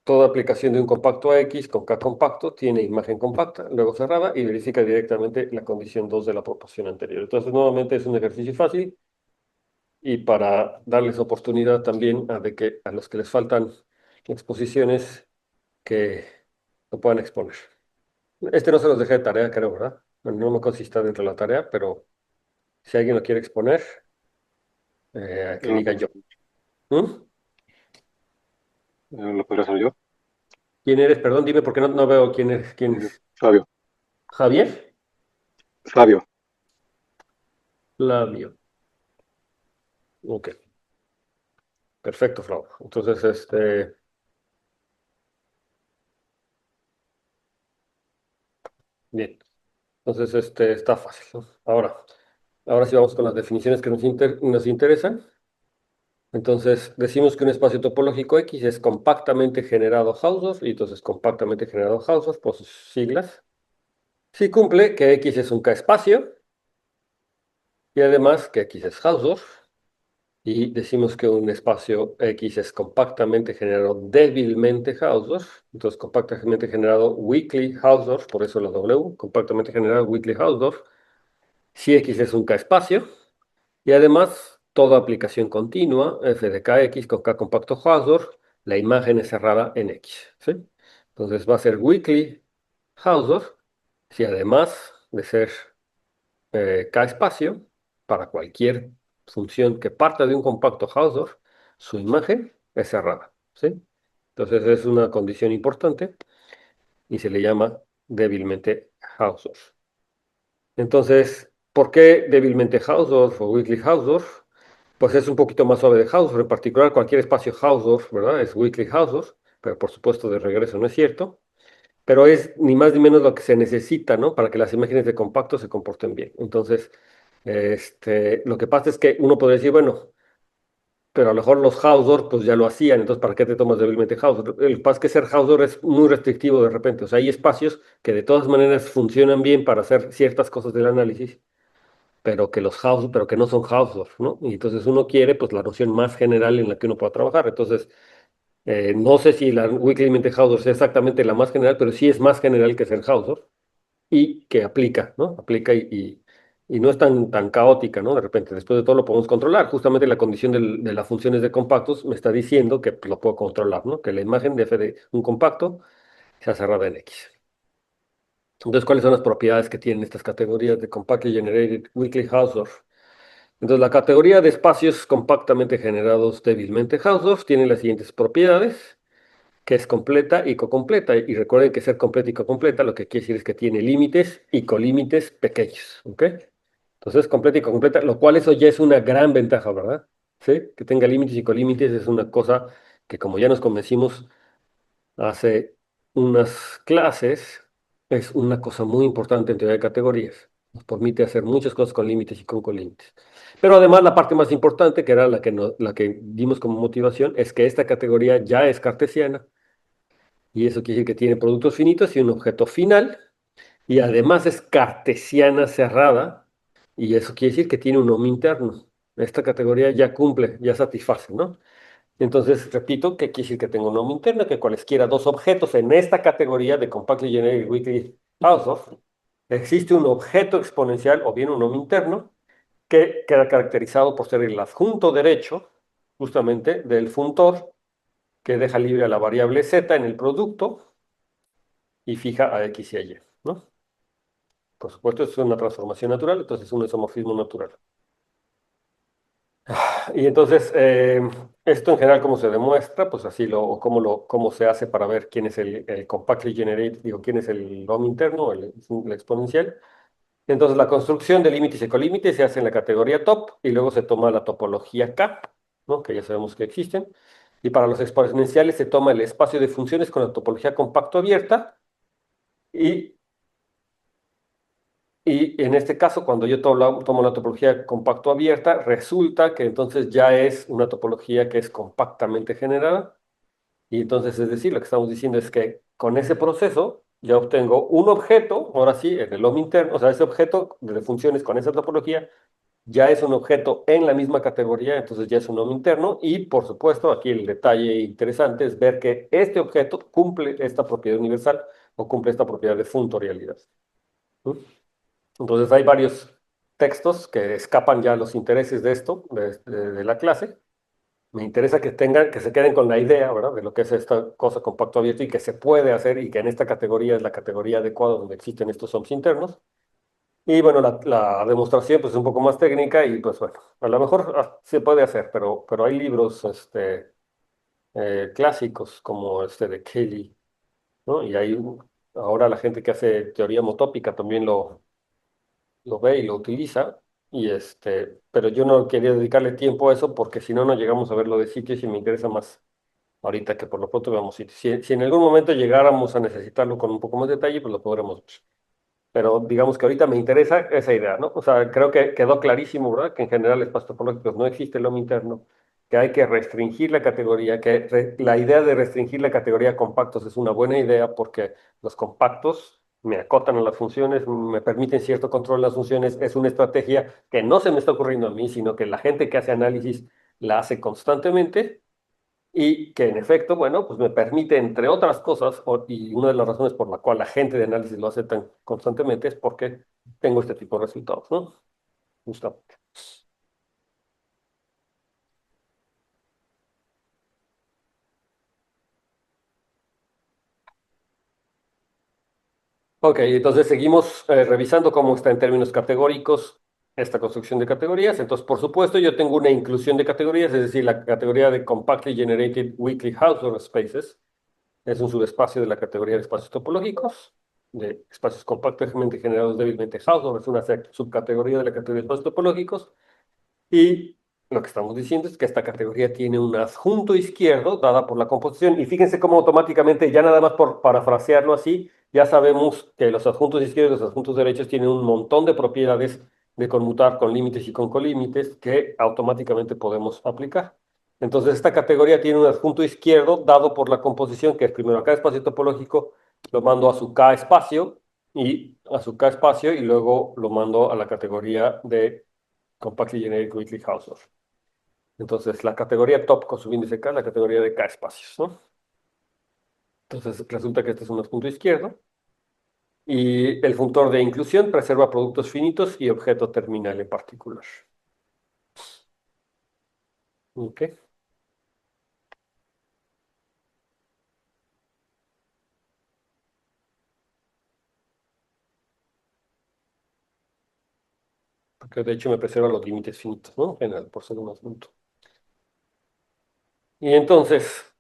A: toda aplicación de un compacto a X con K compacto tiene imagen compacta, luego cerrada, y verifica directamente la condición 2 de la proporción anterior. Entonces, nuevamente es un ejercicio fácil y para darles oportunidad también de que a los que les faltan exposiciones que lo puedan exponer. Este no se los dejé de tarea, creo, ¿verdad? Bueno, no me consista dentro de la tarea, pero si alguien lo quiere exponer, que
B: No,
A: diga yo. ¿Mm?
B: lo podría hacer yo.
A: ¿Quién eres? Perdón, dime porque no veo quién eres. ¿Quién es?
B: Flavio.
A: ¿Javier?
B: Flavio.
A: Flavio. Ok, perfecto, Flavio. Entonces, bien. Entonces, está fácil, ¿no? Ahora sí vamos con las definiciones que nos interesan. Entonces, decimos que un espacio topológico X es compactamente generado Hausdorff, y entonces compactamente generado Hausdorff por sus siglas. Si cumple que X es un K-espacio, y además que X es Hausdorff, y decimos que un espacio X es compactamente generado débilmente Hausdorff, entonces compactamente generado weakly Hausdorff, por eso la W, compactamente generado weakly Hausdorff, si X es un K-espacio. Y además, toda aplicación continua, f de kx con k compacto Hausdorff, la imagen es cerrada en x, ¿sí? Entonces va a ser weakly Hausdorff, si además de ser k espacio, para cualquier función que parta de un compacto Hausdorff, su imagen es cerrada, ¿sí? Entonces es una condición importante y se le llama débilmente Hausdorff. Entonces, ¿por qué débilmente Hausdorff o weakly Hausdorff? Pues es un poquito más suave de Hausdorff, en particular cualquier espacio Hausdorff, ¿verdad? Es weakly Hausdorff, pero por supuesto de regreso no es cierto, pero es ni más ni menos lo que se necesita, ¿no? Para que las imágenes de compacto se comporten bien. Entonces, lo que pasa es que uno podría decir, bueno, pero a lo mejor los Hausdorff pues ya lo hacían, entonces ¿para qué te tomas débilmente Hausdorff? El que pasa es que ser Hausdorff es muy restrictivo de repente, o sea, hay espacios que de todas maneras funcionan bien para hacer ciertas cosas del análisis, pero que no son Hausdorff, ¿no? Y entonces uno quiere pues la noción más general en la que uno pueda trabajar. Entonces, no sé si la Weakly Hausdorff es exactamente la más general, pero sí es más general que ser Hausdorff y que aplica, ¿no? Aplica y no es tan caótica, ¿no? De repente, después de todo lo podemos controlar. Justamente la condición de las funciones de compactos me está diciendo que pues, lo puedo controlar, ¿no? Que la imagen de f de un compacto sea cerrada en X. Entonces, ¿cuáles son las propiedades que tienen estas categorías de Compactly Generated Weakly Hausdorff? Entonces, la categoría de espacios compactamente generados débilmente Hausdorff tiene las siguientes propiedades, que es completa y cocompleta. Y recuerden que ser completa y cocompleta lo que quiere decir es que tiene límites y colímites pequeños, ¿ok? Entonces, completa y cocompleta, lo cual eso ya es una gran ventaja, ¿verdad? ¿Sí? Que tenga límites y colímites es una cosa que, como ya nos convencimos hace unas clases, es una cosa muy importante en teoría de categorías. Nos permite hacer muchas cosas con límites y con colímites. Pero además la parte más importante, que era la que, la que dimos como motivación, es que esta categoría ya es cartesiana y eso quiere decir que tiene productos finitos y un objeto final y además es cartesiana cerrada y eso quiere decir que tiene un OM interno. Esta categoría ya cumple, ya satisface, ¿no? Entonces, repito, que quiere decir que tengo un OM interno, que cualesquiera dos objetos en esta categoría de Compactly Generic Weakly Hausdorff, existe un objeto exponencial o bien un OM interno que queda caracterizado por ser el adjunto derecho, justamente, del funtor que deja libre a la variable z en el producto y fija a x y a y, ¿no? Por supuesto, es una transformación natural, entonces es un isomorfismo natural. Y entonces, esto en general, ¿cómo se demuestra? Pues así, cómo se hace para ver quién es el compactly generated, digo, quién es el DOM interno, el exponencial. Entonces, la construcción de límites y colímites se hace en la categoría top y luego se toma la topología K, ¿no? Que ya sabemos que existen. Y para los exponenciales se toma el espacio de funciones con la topología compacto abierta y en este caso, cuando yo tomo la topología compacto abierta, resulta que entonces ya es una topología que es compactamente generada. Y entonces, es decir, lo que estamos diciendo es que con ese proceso ya obtengo un objeto, ahora sí, en el OM interno, o sea, ese objeto de funciones con esa topología ya es un objeto en la misma categoría, entonces ya es un OM interno. Y por supuesto, aquí el detalle interesante es ver que este objeto cumple esta propiedad universal o cumple esta propiedad de funtorialidad. ¿Mm? Entonces hay varios textos que escapan ya a los intereses de esto, de la clase. Me interesa que tengan, que se queden con la idea, ¿verdad? De lo que es esta cosa compacto abierto y que se puede hacer y que en esta categoría es la categoría adecuada donde existen estos OMs internos. Y bueno, la demostración pues es un poco más técnica y pues bueno, a lo mejor se puede hacer, pero hay libros clásicos como este de Kelly, ¿no? Y hay ahora la gente que hace teoría motópica también lo ve y lo utiliza, pero yo no quería dedicarle tiempo a eso porque si no, no llegamos a ver lo de sitios y me interesa más ahorita que por lo pronto veamos sitios. Si en algún momento llegáramos a necesitarlo con un poco más de detalle, pues lo podremos ver. Pero digamos que ahorita me interesa esa idea, ¿no? O sea, creo que quedó clarísimo, ¿verdad? Que en general en espacios topológicos no existe el OM interno, que hay que restringir la categoría, que la idea de restringir la categoría a compactos es una buena idea porque los compactos me acotan a las funciones, me permiten cierto control de las funciones. Es una estrategia que no se me está ocurriendo a mí, sino que la gente que hace análisis la hace constantemente y que en efecto, bueno, pues me permite, entre otras cosas, y una de las razones por la cual la gente de análisis lo hace tan constantemente es porque tengo este tipo de resultados, ¿no? Justamente. Ok, entonces seguimos revisando cómo está en términos categóricos esta construcción de categorías. Entonces, por supuesto, yo tengo una inclusión de categorías, es decir, la categoría de Compactly Generated Weakly Hausdorff Spaces es un subespacio de la categoría de espacios topológicos, de espacios compactamente generados débilmente Hausdorff, es una subcategoría de la categoría de espacios topológicos. Y lo que estamos diciendo es que esta categoría tiene un adjunto izquierdo dada por la composición. Y fíjense cómo automáticamente, ya nada más por parafrasearlo así, ya sabemos que los adjuntos izquierdos y los adjuntos derechos tienen un montón de propiedades de conmutar con límites y con colímites que automáticamente podemos aplicar. Entonces, esta categoría tiene un adjunto izquierdo dado por la composición, que es primero acá espacio topológico, lo mando a su K espacio y luego lo mando a la categoría de Compactly Generic Weakly Hausdorff. Entonces, la categoría top con su índice K, la categoría de K espacios, ¿no? Entonces, resulta que este es un punto izquierdo. Y el funtor de inclusión preserva productos finitos y objeto terminal en particular. ¿Ok? Porque de hecho me preserva los límites finitos, ¿no? En general, por ser un asunto. Y entonces,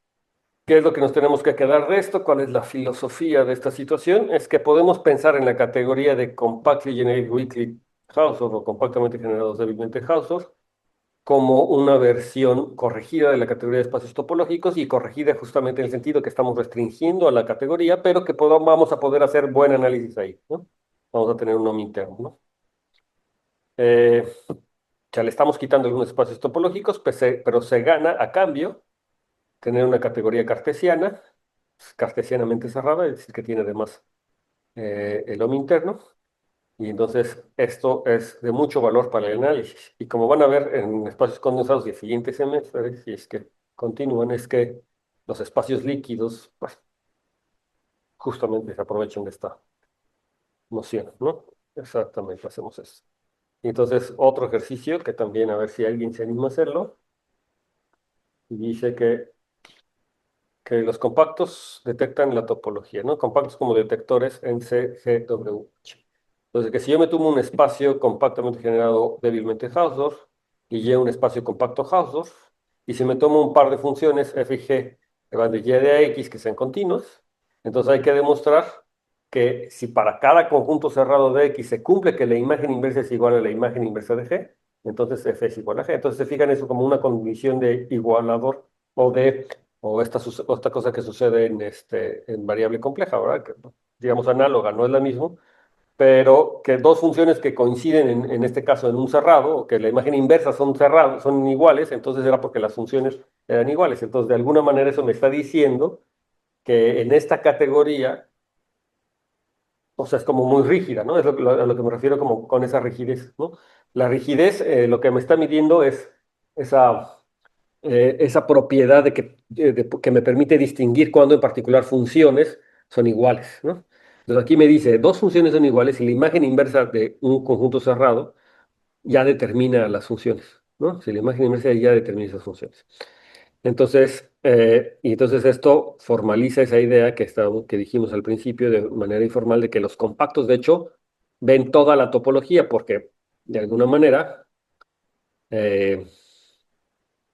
A: ¿qué es lo que nos tenemos que quedar de esto? ¿Cuál es la filosofía de esta situación? Es que podemos pensar en la categoría de Compactly Generic Weakly Hausdorff o compactamente generados débilmente Hausdorff como una versión corregida de la categoría de espacios topológicos y corregida justamente en el sentido que estamos restringiendo a la categoría, pero que vamos a poder hacer buen análisis ahí, ¿no? Vamos a tener un NOM interno, ¿no? O sea, le estamos quitando algunos espacios topológicos, pero se gana a cambio tener una categoría cartesiana, cartesianamente cerrada, es decir, que tiene además el OM interno. Y entonces esto es de mucho valor para el análisis. Y como van a ver en espacios condensados y el siguiente semestre, si es que continúan, es que los espacios líquidos, pues, justamente se aprovechan de esta noción, ¿no? Exactamente, hacemos eso. Y entonces, otro ejercicio que también a ver si alguien se anima a hacerlo, y dice que los compactos detectan la topología, ¿no? Compactos como detectores en CGWH. Entonces, que si yo me tomo un espacio compactamente generado débilmente Hausdorff y Y un espacio compacto Hausdorff, y si me tomo un par de funciones f y g que van de y a x que sean continuas, entonces hay que demostrar que si para cada conjunto cerrado de x se cumple que la imagen inversa es igual a la imagen inversa de g, entonces f es igual a g. Entonces se fijan eso como una condición de igualador o de o esta cosa que sucede en variable compleja, ¿verdad? Que, digamos, análoga, no es la misma, pero que dos funciones que coinciden en este caso en un cerrado, o que la imagen inversa son cerrados, son iguales, entonces era porque las funciones eran iguales. Entonces, de alguna manera eso me está diciendo que en esta categoría, o sea, es como muy rígida, ¿no? Es a lo que me refiero como con esa rigidez, ¿no? La rigidez, lo que me está midiendo es esa esa propiedad que me permite distinguir cuándo en particular funciones son iguales, ¿no? Entonces aquí me dice, dos funciones son iguales y la imagen inversa de un conjunto cerrado ya determina las funciones, ¿no? Si la imagen inversa ya determina esas funciones. Entonces, y entonces esto formaliza esa idea que dijimos al principio de manera informal de que los compactos, de hecho, ven toda la topología porque de alguna manera eh,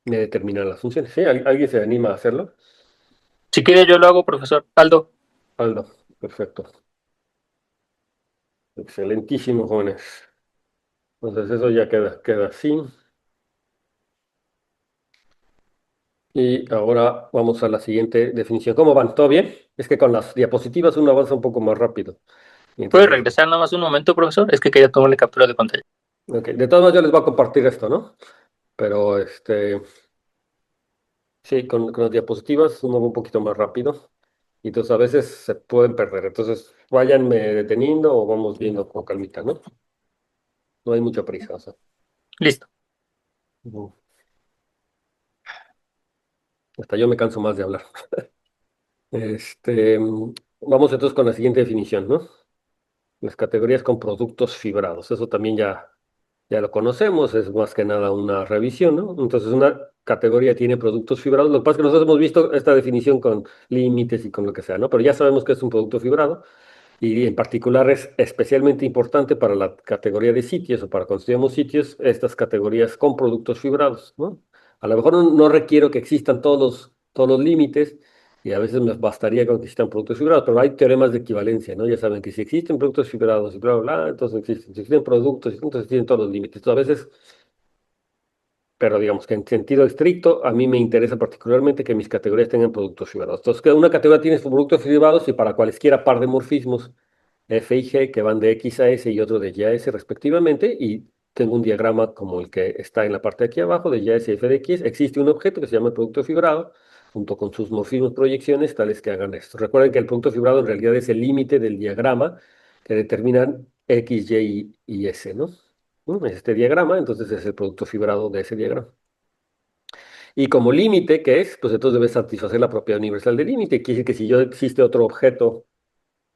A: me determinan las funciones. ¿Sí? ¿Alguien se anima a hacerlo?
C: Si quiere, yo lo hago, profesor Aldo.
A: Aldo, perfecto. Excelentísimo, jóvenes. Entonces eso ya queda así. Y ahora vamos a la siguiente definición. ¿Cómo van? ¿Todo bien? Es que con las diapositivas uno avanza un poco más rápido. Y
C: ¿Puede
A: entonces,
C: regresar nada más un momento, profesor? Es que quería tomarle captura de pantalla.
A: ok. De todas maneras yo les voy a compartir esto, ¿no? Pero sí, con las diapositivas uno va un poquito más rápido. Y entonces a veces se pueden perder. Entonces váyanme deteniendo o vamos viendo con calmita, ¿no? No hay mucha prisa, o sea.
C: Listo.
A: Ujú. Hasta yo me canso más de hablar. Vamos entonces con la siguiente definición, ¿no? Las categorías con productos fibrados. Eso también ya lo conocemos, es más que nada una revisión, ¿no? Entonces, una categoría tiene productos fibrados. Lo que pasa es que nosotros hemos visto esta definición con límites y con lo que sea, ¿no? Pero ya sabemos que es un producto fibrado. Y en particular es especialmente importante para la categoría de sitios o para cuando estudiamos sitios, estas categorías con productos fibrados, ¿no? A lo mejor no requiero que existan todos los límites y a veces me bastaría con que existan productos fibrados, pero hay teoremas de equivalencia, ¿no? Ya saben que si existen productos fibrados y bla, bla, bla, entonces existen. Si existen productos, entonces existen todos los límites. Entonces, a veces, pero digamos que en sentido estricto, a mí me interesa particularmente que mis categorías tengan productos fibrados. Entonces, que una categoría tiene sus productos fibrados y para cualesquiera par de morfismos F y G que van de X a S y otro de Y a S respectivamente, y tengo un diagrama como el que está en la parte de aquí abajo, de Y a S y F de X, existe un objeto que se llama el producto fibrado, junto con sus morfismos proyecciones, tales que hagan esto. Recuerden que el producto fibrado en realidad es el límite del diagrama que determinan X, Y S, ¿no? Es este diagrama, entonces es el producto fibrado de ese diagrama. Y como límite, ¿qué es? Pues entonces debe satisfacer la propiedad universal del límite. Quiere decir que si yo existe otro objeto.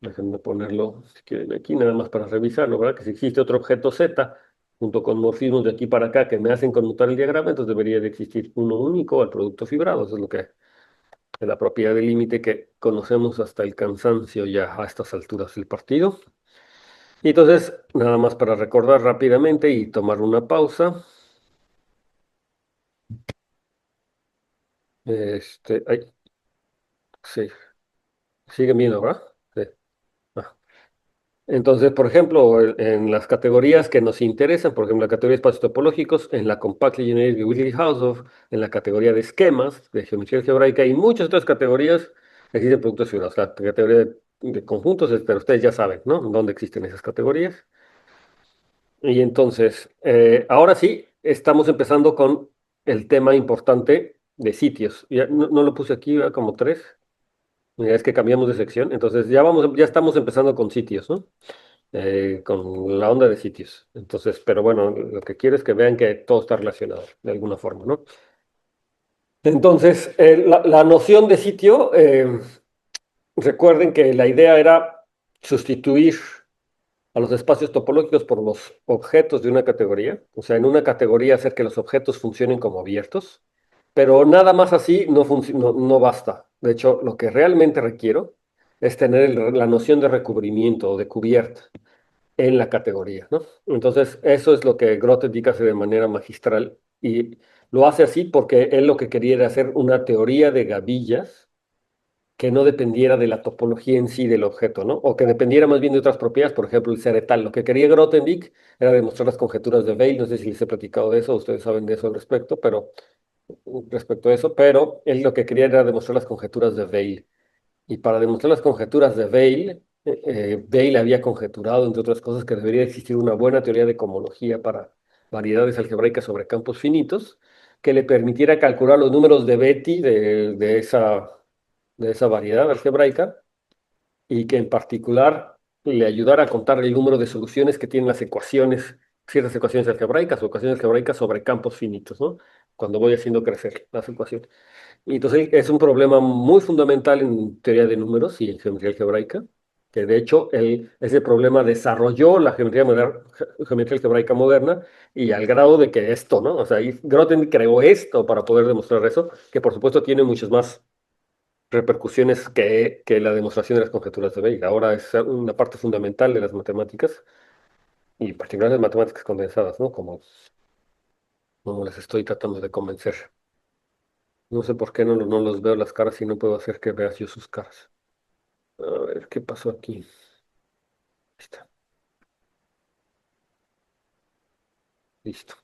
A: Déjenme ponerlo, si quieren, aquí nada más para revisarlo, ¿verdad? Que si existe otro objeto Z, junto con morfismos de aquí para acá que me hacen conmutar el diagrama, entonces debería de existir uno único al producto fibrado. Eso es lo que es la propiedad del límite que conocemos hasta el cansancio ya a estas alturas del partido. Y entonces, nada más para recordar rápidamente y tomar una pausa. Ay, sí, siguen viendo, ¿verdad? Sí. Ah. Entonces, por ejemplo, en las categorías que nos interesan, por ejemplo, la categoría de espacios topológicos, en la Compactly Generic Willi-Hausdorff, en la categoría de esquemas, de geometría algebraica y muchas otras categorías, existen productos fibrados. La categoría de conjuntos, pero ustedes ya saben, ¿no? ¿Dónde existen esas categorías? Y entonces, ahora sí, estamos empezando con el tema importante de sitios. Ya, no lo puse aquí, ¿verdad? Como tres. Mira, es que cambiamos de sección. Entonces, ya estamos empezando con sitios, ¿no? Con la onda de sitios. Entonces, pero bueno, lo que quiero es que vean que todo está relacionado de alguna forma, ¿no? Entonces, la noción de sitio, recuerden que la idea era sustituir a los espacios topológicos por los objetos de una categoría, o sea, en una categoría hacer que los objetos funcionen como abiertos, pero nada más así no basta. De hecho, lo que realmente requiero es tener la noción de recubrimiento o de cubierta en la categoría, ¿no? Entonces, eso es lo que Grothendieck hace de manera magistral y lo hace así porque él lo que quería era hacer una teoría de gavillas que no dependiera de la topología en sí del objeto, ¿no? O que dependiera más bien de otras propiedades, por ejemplo, el seretal. Lo que quería Grothendieck era demostrar las conjeturas de Weil, no sé si les he platicado de eso, ustedes saben de eso al respecto, pero respecto a eso, pero él lo que quería era demostrar las conjeturas de Weil. Y para demostrar las conjeturas de Weil, Weil había conjeturado, entre otras cosas, que debería existir una buena teoría de cohomología para variedades algebraicas sobre campos finitos, que le permitiera calcular los números de Betti de esa variedad algebraica y que en particular le ayudara a contar el número de soluciones que tienen las ecuaciones, ciertas ecuaciones algebraicas o ecuaciones algebraicas sobre campos finitos, ¿no? Cuando voy haciendo crecer las ecuaciones. Y entonces es un problema muy fundamental en teoría de números y en geometría algebraica, que de hecho ese problema desarrolló la geometría algebraica moderna y al grado de que esto, ¿no? O sea, Grothendieck creó esto para poder demostrar eso, que por supuesto tiene muchas más repercusiones que la demostración de las conjeturas de Weil. Ahora es una parte fundamental de las matemáticas y particularmente las matemáticas condensadas, ¿no? Como les estoy tratando de convencer. No sé por qué no los veo las caras y no puedo hacer que veas yo sus caras. A ver, ¿qué pasó aquí? Ahí está, listo,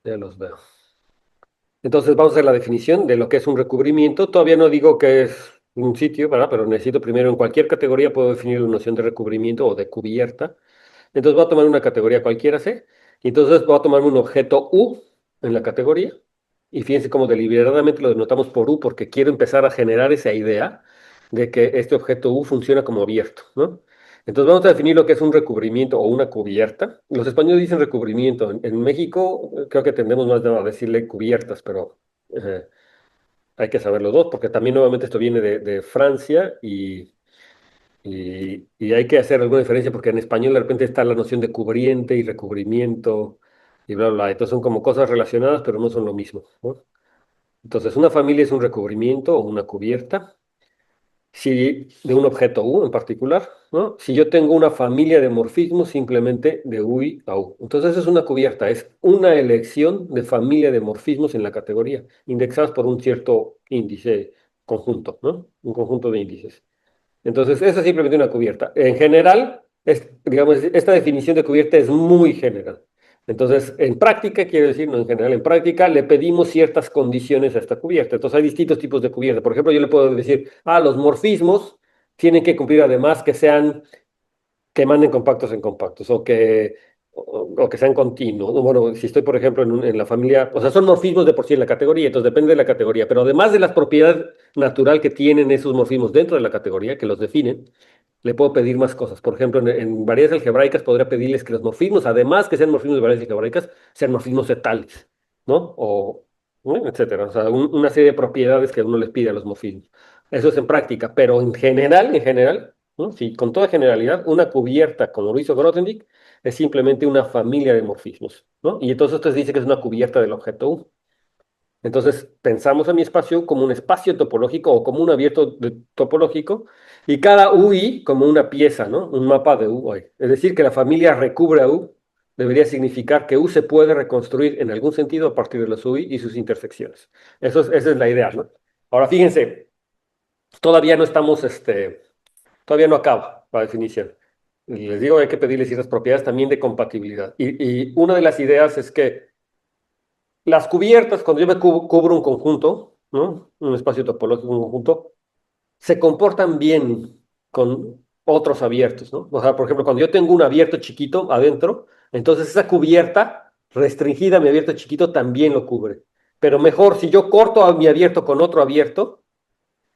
A: ya los veo. Entonces vamos a hacer la definición de lo que es un recubrimiento. Todavía no digo que es un sitio, ¿verdad? Pero necesito primero en cualquier categoría puedo definir la noción de recubrimiento o de cubierta. Entonces voy a tomar una categoría cualquiera, ¿sí? Y entonces voy a tomar un objeto U en la categoría. Y fíjense cómo deliberadamente lo denotamos por U porque quiero empezar a generar esa idea de que este objeto U funciona como abierto, ¿no? Entonces vamos a definir lo que es un recubrimiento o una cubierta. Los españoles dicen recubrimiento. En México creo que tendemos más a decirle cubiertas, pero eh, hay que saber los dos porque también nuevamente esto viene de Francia y hay que hacer alguna diferencia porque en español de repente está la noción de cubriente y recubrimiento y bla, bla, bla. Entonces son como cosas relacionadas, pero no son lo mismo, ¿no? Entonces una familia es un recubrimiento o una cubierta si, de un objeto U en particular, ¿no? Si yo tengo una familia de morfismos simplemente de UI a U. Entonces eso es una cubierta, es una elección de familia de morfismos en la categoría, indexadas por un cierto índice conjunto, ¿no? Un conjunto de índices. Entonces, esa es simplemente una cubierta. En general, digamos, esta definición de cubierta es muy general. Entonces, en práctica, quiero decir, no en general, en práctica le pedimos ciertas condiciones a esta cubierta. Entonces, hay distintos tipos de cubierta. Por ejemplo, yo le puedo decir, los morfismos tienen que cumplir además que manden compactos en compactos o que sean continuos. Bueno, si estoy, por ejemplo, en la familia, o sea, son morfismos de por sí en la categoría, entonces depende de la categoría, pero además de las propiedades natural que tienen esos morfismos dentro de la categoría, que los definen, le puedo pedir más cosas. Por ejemplo, en variedades algebraicas podría pedirles que los morfismos, además que sean morfismos de variedades algebraicas, sean morfismos etales, ¿no? ¿no? Etcétera. O sea, una serie de propiedades que uno les pide a los morfismos. Eso es en práctica, pero en general, ¿no? Sí, con toda generalidad, una cubierta, como lo hizo Grothendieck, es simplemente una familia de morfismos, ¿no? Y entonces usted dice que es una cubierta del objeto U. Entonces, pensamos a mi espacio como un espacio topológico o como un topológico y cada UI como una pieza, ¿no? Un mapa de UI. Es decir, que la familia recubre a U debería significar que U se puede reconstruir en algún sentido a partir de los UI y sus intersecciones. Esa es la idea, ¿no? Ahora, fíjense, todavía no estamos, todavía no acaba la definición. Y les digo, hay que pedirle ciertas propiedades también de compatibilidad. Y una de las ideas es que las cubiertas, cuando yo me cubro un conjunto, ¿no? Un espacio topológico, un conjunto, se comportan bien con otros abiertos, ¿no? O sea, por ejemplo, cuando yo tengo un abierto chiquito adentro, Entonces esa cubierta restringida a mi abierto chiquito también lo cubre. Pero mejor, si yo corto a mi abierto con otro abierto,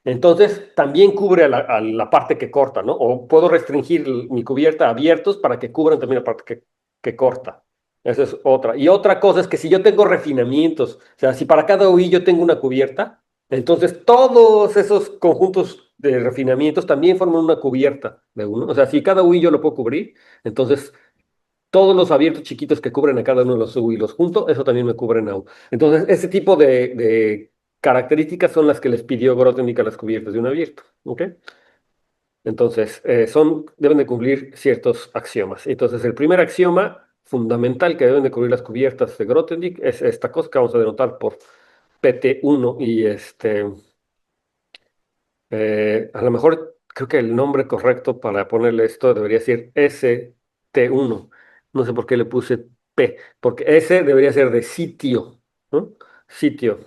A: entonces también cubre a la parte que corta, ¿no? O puedo restringir mi cubierta a abiertos para que cubran también la parte que corta. Esa es otra. Y otra cosa es que si yo tengo refinamientos, o sea, si para cada UI yo tengo una cubierta, entonces todos esos conjuntos de refinamientos también forman una cubierta de uno. O sea, si cada UI yo lo puedo cubrir, entonces todos los abiertos chiquitos que cubren a cada uno de los UI los junto, eso también me cubren a U. Entonces, ese tipo de características son las que les pidió Grothendieck a las cubiertas de un abierto. ¿Ok? Entonces, deben de cumplir ciertos axiomas. Entonces, el primer axioma fundamental que deben de cubrir las cubiertas de Grothendieck es esta cosa que vamos a denotar por PT1 y a lo mejor creo que el nombre correcto para ponerle esto debería ser ST1. No sé por qué le puse P, porque S debería ser de sitio, ¿no? Sitio.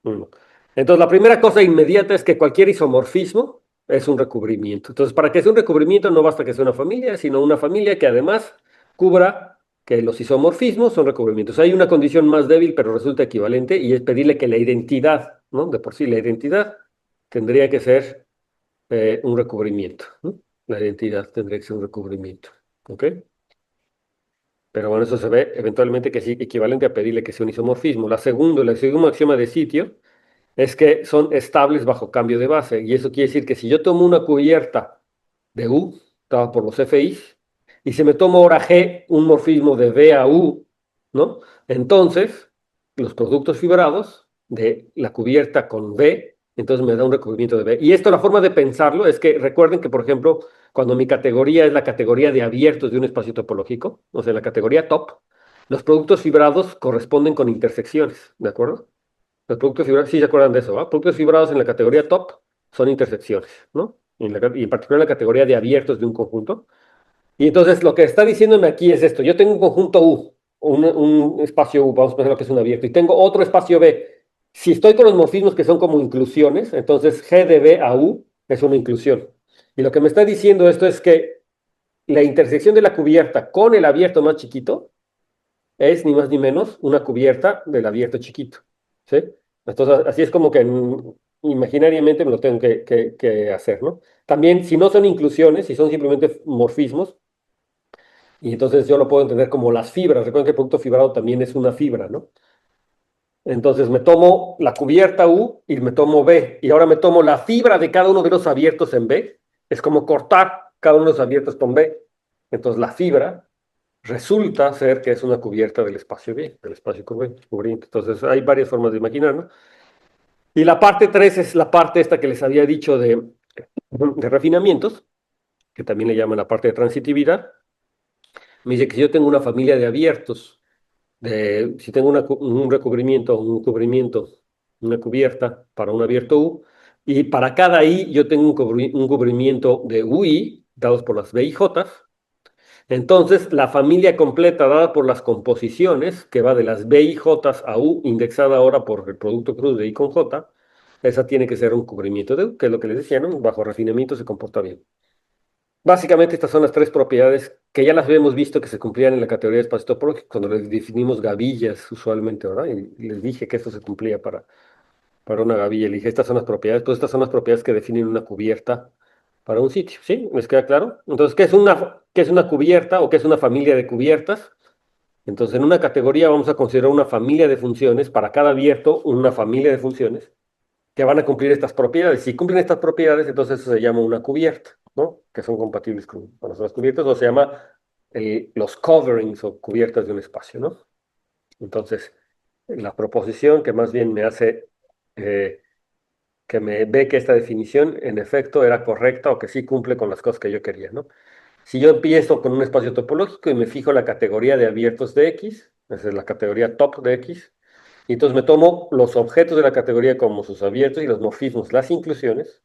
A: Uno. Entonces, la primera cosa inmediata es que cualquier isomorfismo es un recubrimiento. Entonces, para que sea un recubrimiento no basta que sea una familia, sino una familia que además cubra que los isomorfismos son recubrimientos. Hay una condición más débil, pero resulta equivalente, y es pedirle que la identidad, ¿no? De por sí, la identidad tendría que ser un recubrimiento, ¿no? La identidad tendría que ser un recubrimiento. ¿Ok? Pero bueno, eso se ve eventualmente que es equivalente a pedirle que sea un isomorfismo. El segundo axioma de sitio es que son estables bajo cambio de base. Y eso quiere decir que si yo tomo una cubierta de U, dada por los FIs, y si me tomo ahora G, un morfismo de B a U, ¿no? Entonces, los productos fibrados de la cubierta con B, entonces me da un recubrimiento de B. Y esto, la forma de pensarlo es que recuerden que, por ejemplo, cuando mi categoría es la categoría de abiertos de un espacio topológico, o sea, la categoría top, los productos fibrados corresponden con intersecciones, ¿de acuerdo? Los productos fibrados, sí se acuerdan de eso, ¿va? Productos fibrados en la categoría top son intersecciones, ¿no? Y en particular en la categoría de abiertos de un conjunto. Y entonces lo que está diciéndome aquí es esto. Yo tengo un conjunto U, un espacio U, vamos a pensar lo que es un abierto, y tengo otro espacio B. Si estoy con los morfismos que son como inclusiones, entonces G de B a U es una inclusión. Y lo que me está diciendo esto es que la intersección de la cubierta con el abierto más chiquito es ni más ni menos una cubierta del abierto chiquito. ¿Sí? Entonces, así es como que imaginariamente me lo tengo que hacer, ¿no? También, si no son inclusiones, si son simplemente morfismos, y entonces yo lo puedo entender como las fibras. Recuerden que el producto fibrado también es una fibra, ¿no? Entonces me tomo la cubierta U y me tomo B, y ahora me tomo la fibra de cada uno de los abiertos en B. Es como cortar cada uno de los abiertos con B. Entonces la fibra resulta ser que es una cubierta del espacio B, del espacio cubriente. Entonces hay varias formas de imaginar, ¿no? Y la parte 3 es la parte esta que les había dicho de refinamientos, que también le llaman la parte de transitividad. Me dice que si yo tengo una familia de abiertos, si tengo un recubrimiento, un cubrimiento, una cubierta para un abierto U, y para cada I yo tengo un cubrimiento de UI, dados por las B y J. Entonces, la familia completa dada por las composiciones, que va de las B y J a U, indexada ahora por el producto cruz de I con J, esa tiene que ser un cubrimiento de U, que es lo que les decía, ¿no? Bajo refinamiento se comporta bien. Básicamente, estas son las tres propiedades que ya las habíamos visto que se cumplían en la categoría de espacio topológico, cuando les definimos gavillas usualmente, ¿verdad? Y les dije que esto se cumplía para una gavilla. Le dije, estas son las propiedades, pues estas son las propiedades que definen una cubierta para un sitio, ¿sí? ¿Les queda claro? Entonces, qué es una cubierta o qué es una familia de cubiertas? Entonces, en una categoría vamos a considerar una familia de funciones, para cada abierto, una familia de funciones que van a cumplir estas propiedades. Si cumplen estas propiedades, entonces eso se llama una cubierta, ¿no? Que son compatibles con las otras cubiertas, o se llama los coverings o cubiertas de un espacio, ¿no? Entonces, la proposición que más bien me hace eh, que me ve que esta definición en efecto era correcta o que sí cumple con las cosas que yo quería, ¿no? Si yo empiezo con un espacio topológico y me fijo la categoría de abiertos de X, esa es la categoría top de X, y entonces me tomo los objetos de la categoría como sus abiertos y los morfismos, las inclusiones,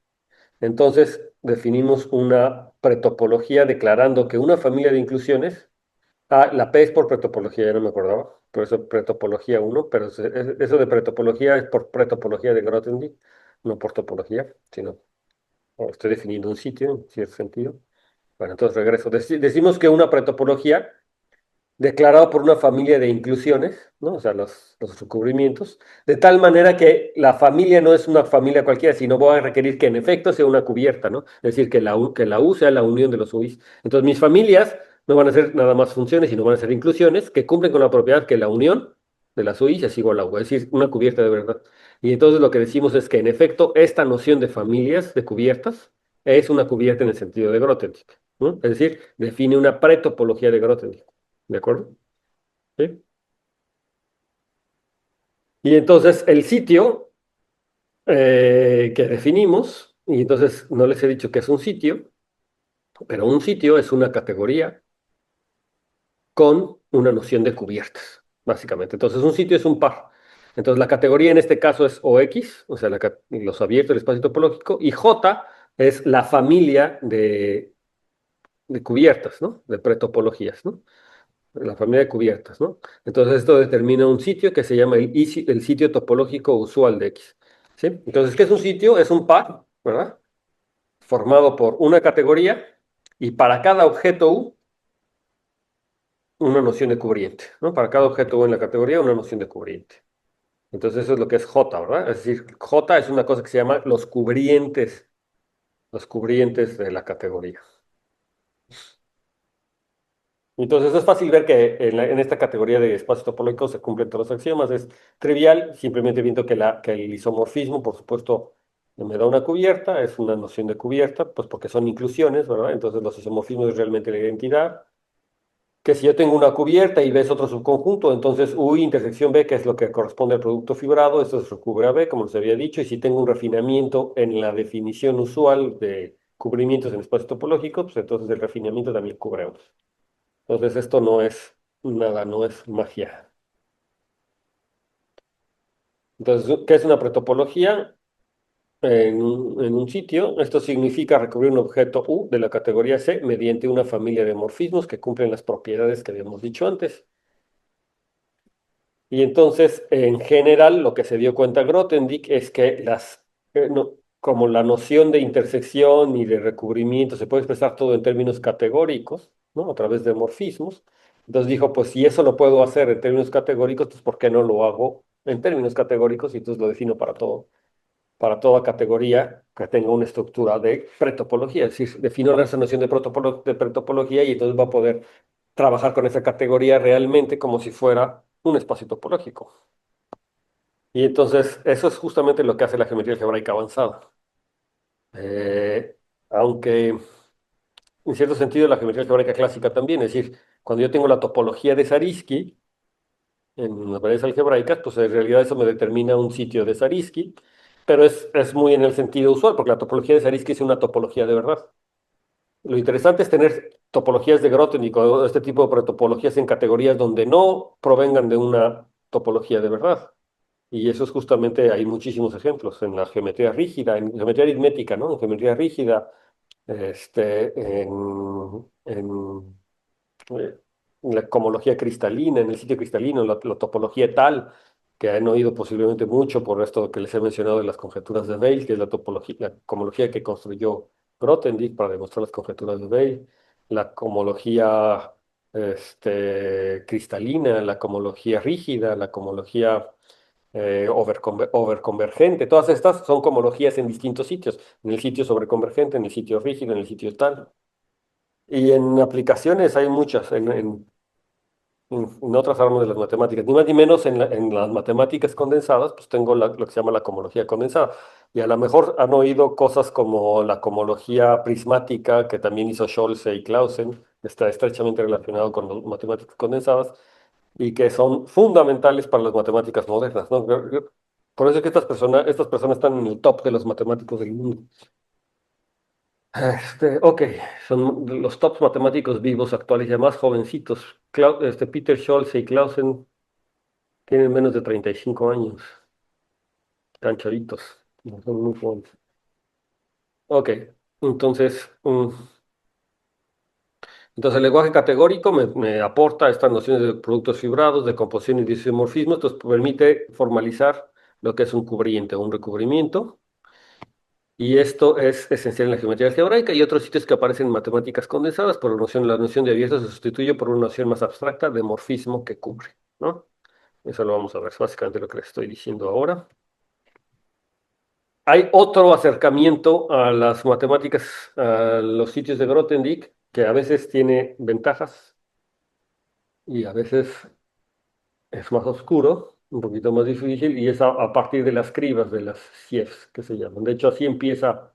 A: entonces definimos una pretopología declarando que una familia de inclusiones, la P es por pretopología, ya no me acordaba, por eso pretopología uno, pero eso de pretopología es por pretopología de Grothendieck, no por topología, sino estoy definiendo un sitio en cierto sentido. Bueno, entonces regreso. Decimos que una pretopología declarado por una familia de inclusiones, ¿no? O sea, los recubrimientos, de tal manera que la familia no es una familia cualquiera, sino voy a requerir que en efecto sea una cubierta, ¿no? Es decir, que la U sea la unión de los UIs. Entonces, mis familias no van a ser nada más funciones, sino van a ser inclusiones que cumplen con la propiedad que la unión de las UIs es igual a U, es decir, una cubierta de verdad. Y entonces lo que decimos es que en efecto esta noción de familias, de cubiertas, es una cubierta en el sentido de Grothendieck, ¿no? Es decir, define una pretopología de Grothendieck. ¿De acuerdo? ¿Sí? Y entonces el sitio que definimos, y entonces no les he dicho que es un sitio, pero un sitio es una categoría con una noción de cubiertas, básicamente. Entonces un sitio es un par. Entonces la categoría en este caso es OX, o sea, los abiertos del espacio topológico, y J es la familia de cubiertas, ¿no? De pretopologías, ¿no? La familia de cubiertas, ¿no? Entonces esto determina un sitio que se llama el sitio topológico usual de X, ¿sí? Entonces, ¿qué es un sitio? Es un par, ¿verdad? Formado por una categoría y para cada objeto U, una noción de cubriente, ¿no? Para cada objeto U en la categoría, una noción de cubriente. Entonces eso es lo que es J, ¿verdad? Es decir, J es una cosa que se llama los cubrientes de la categoría. Entonces es fácil ver que en esta categoría de espacio topológico se cumplen todos los axiomas. Es trivial, simplemente viendo que el isomorfismo, por supuesto, me da una cubierta, es una noción de cubierta, pues porque son inclusiones, ¿verdad? Entonces los isomorfismos es realmente la identidad. Que si yo tengo una cubierta y ves otro subconjunto, entonces U intersección B, que es lo que corresponde al producto fibrado, esto se recubre a B, como les había dicho, y si tengo un refinamiento en la definición usual de cubrimientos en espacio topológico, pues entonces el refinamiento también cubre a U. Entonces esto no es nada, no es magia. Entonces, ¿qué es una pretopología? En un sitio, esto significa recubrir un objeto U de la categoría C mediante una familia de morfismos que cumplen las propiedades que habíamos dicho antes. Y entonces, en general, lo que se dio cuenta Grothendieck es que como la noción de intersección y de recubrimiento se puede expresar todo en términos categóricos, ¿no? A través de morfismos. Entonces dijo, pues si eso lo puedo hacer en términos categóricos, pues ¿por qué no lo hago en términos categóricos? Y entonces lo defino para todo, para toda categoría que tenga una estructura de pretopología. Es decir, defino esa noción de pretopología y entonces va a poder trabajar con esa categoría realmente como si fuera un espacio topológico. Y entonces eso es justamente lo que hace la geometría algebraica avanzada. Eh, Aunque en cierto sentido la geometría algebraica clásica también, es decir, cuando yo tengo la topología de Zariski en las variedades algebraicas, pues en realidad eso me determina un sitio de Zariski, pero es muy en el sentido usual, porque la topología de Zariski es una topología de verdad. Lo interesante es tener topologías de Grothendieck o este tipo de pretopologías en categorías donde no provengan de una topología de verdad. Y eso es justamente, hay muchísimos ejemplos en la geometría rígida, en geometría aritmética, ¿no? En geometría rígida, este, eh, en la cohomología cristalina, en el sitio cristalino, la topología tal, que han oído posiblemente mucho por esto que les he mencionado de las conjeturas de Weil, que es la cohomología que construyó Grothendieck para demostrar las conjeturas de Weil, la cohomología cristalina, la cohomología rígida, la cohomología overconvergente, todas estas son cohomologías en distintos sitios, en el sitio sobreconvergente, en el sitio rígido, en el sitio tal. Y en aplicaciones hay muchas, en otras ramas de las matemáticas, ni más ni menos en las matemáticas condensadas, pues tengo lo que se llama la cohomología condensada. Y a lo mejor han oído cosas como la cohomología prismática, que también hizo Scholze y Clausen, está estrechamente relacionado con las matemáticas condensadas, y que son fundamentales para las matemáticas modernas, ¿no? Por eso es que estas personas están en el top de los matemáticos del mundo. Ok, son los tops matemáticos vivos actuales, ya más jovencitos. Peter Scholze y Clausen tienen menos de 35 años, tan chavitos, no son muy jóvenes. Ok, entonces, entonces el lenguaje categórico me aporta estas nociones de productos fibrados, de composición y de isomorfismo, entonces permite formalizar lo que es un cubriente o un recubrimiento. Y esto es esencial en la geometría algebraica y otros sitios que aparecen en matemáticas condensadas por la noción de abierto se sustituye por una noción más abstracta de morfismo que cubre, ¿no? Eso lo vamos a ver, es básicamente lo que les estoy diciendo ahora. Hay otro acercamiento a las matemáticas, a los sitios de Grothendieck, que a veces tiene ventajas y a veces es más oscuro, un poquito más difícil, y es a partir de las cribas, de las CIEFs, que se llaman. De hecho, así empieza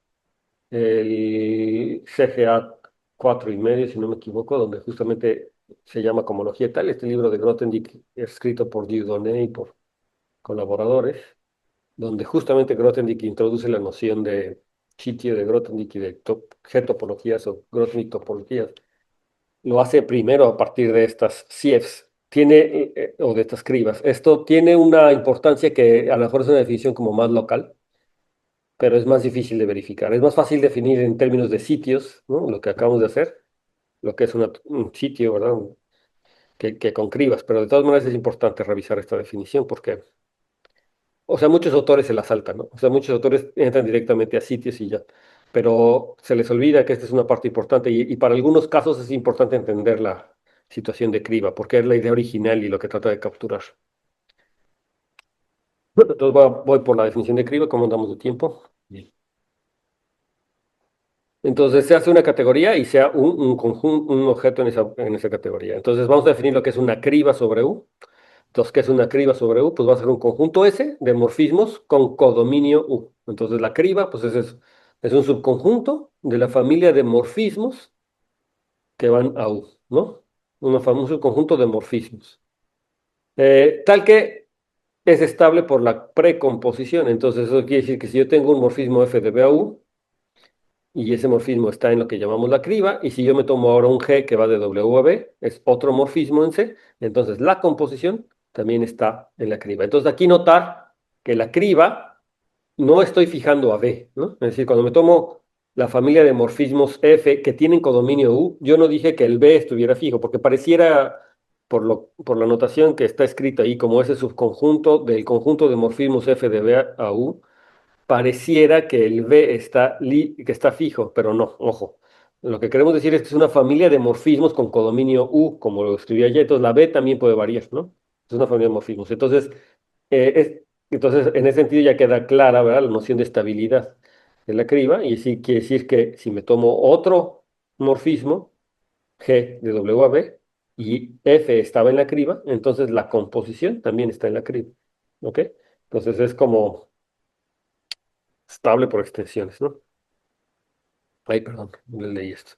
A: el CGA 4,5, si no me equivoco, donde justamente se llama Cohomología y tal, este libro de Grothendieck, escrito por Dieudonné y por colaboradores, donde justamente Grothendieck introduce la noción de sitio de Grothendieck y de G-topologías o Grothendieck topologías. Lo hace primero a partir de estas CIEFs, o de estas cribas. Esto tiene una importancia que a lo mejor es una definición como más local, pero es más difícil de verificar. Es más fácil definir en términos de sitios, ¿no? Lo que acabamos de hacer, lo que es un sitio, ¿verdad? Que con cribas, pero de todas maneras es importante revisar esta definición porque, o sea, muchos autores se la saltan, ¿no? O sea, muchos autores entran directamente a sitios y ya, pero se les olvida que esta es una parte importante y para algunos casos es importante entender la situación de criba, porque es la idea original y lo que trata de capturar. Bueno, entonces voy por la definición de criba, ¿cómo andamos de tiempo? Bien. Entonces se hace una categoría y sea un conjunto, un objeto en esa categoría. Entonces vamos a definir lo que es una criba sobre U. Entonces, ¿qué es una criba sobre U? Pues va a ser un conjunto S de morfismos con codominio U. Entonces la criba, pues es un subconjunto de la familia de morfismos que van a U, ¿no? Un subconjunto de morfismos. Tal que es estable por la precomposición. Entonces eso quiere decir que si yo tengo un morfismo F de B a U, y ese morfismo está en lo que llamamos la criba, y si yo me tomo ahora un G que va de W a B, es otro morfismo en C, entonces la composición también está en la criba. Entonces aquí notar que la criba no estoy fijando a B, ¿no? Es decir, cuando me tomo la familia de morfismos F que tienen codominio U, yo no dije que el B estuviera fijo, porque pareciera, por la notación que está escrita ahí, como ese subconjunto del conjunto de morfismos F de B a U, pareciera que el B que está fijo, pero no, ojo. Lo que queremos decir es que es una familia de morfismos con codominio U, como lo escribí ayer. Entonces la B también puede variar, ¿no? Es una familia de morfismos. Entonces, en ese sentido ya queda clara, ¿verdad? La noción de estabilidad de la criba. Y sí quiere decir que si me tomo otro morfismo, G de W a B, y F estaba en la criba, entonces la composición también está en la criba. ¿Ok? Entonces es como estable por extensiones, ¿no? Ay, perdón, no leí esto.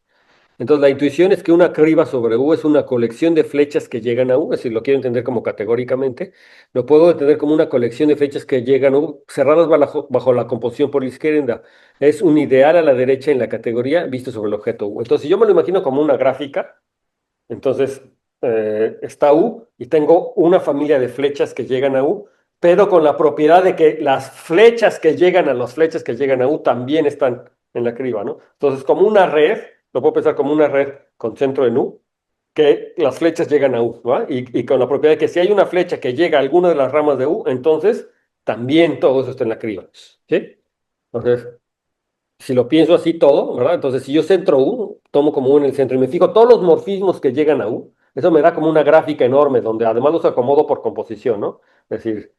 A: Entonces, la intuición es que una criba sobre U es una colección de flechas que llegan a U, es decir, lo quiero entender como categóricamente, lo puedo entender como una colección de flechas que llegan a U, cerradas bajo la composición por la izquierda. Es un ideal a la derecha en la categoría visto sobre el objeto U. Entonces, si yo me lo imagino como una gráfica, entonces, está U y tengo una familia de flechas que llegan a U, pero con la propiedad de que las flechas que llegan a las flechas que llegan a U también están en la criba, ¿no? Entonces, como una red, lo puedo pensar como una red con centro en U, que las flechas llegan a U, ¿no? Y con la propiedad de que si hay una flecha que llega a alguna de las ramas de U, entonces también todo eso está en la criba, ¿sí? Entonces, si lo pienso así todo, ¿verdad? Entonces, si yo centro U, tomo como U en el centro y me fijo todos los morfismos que llegan a U, eso me da como una gráfica enorme, donde además los acomodo por composición, ¿no? Es decir,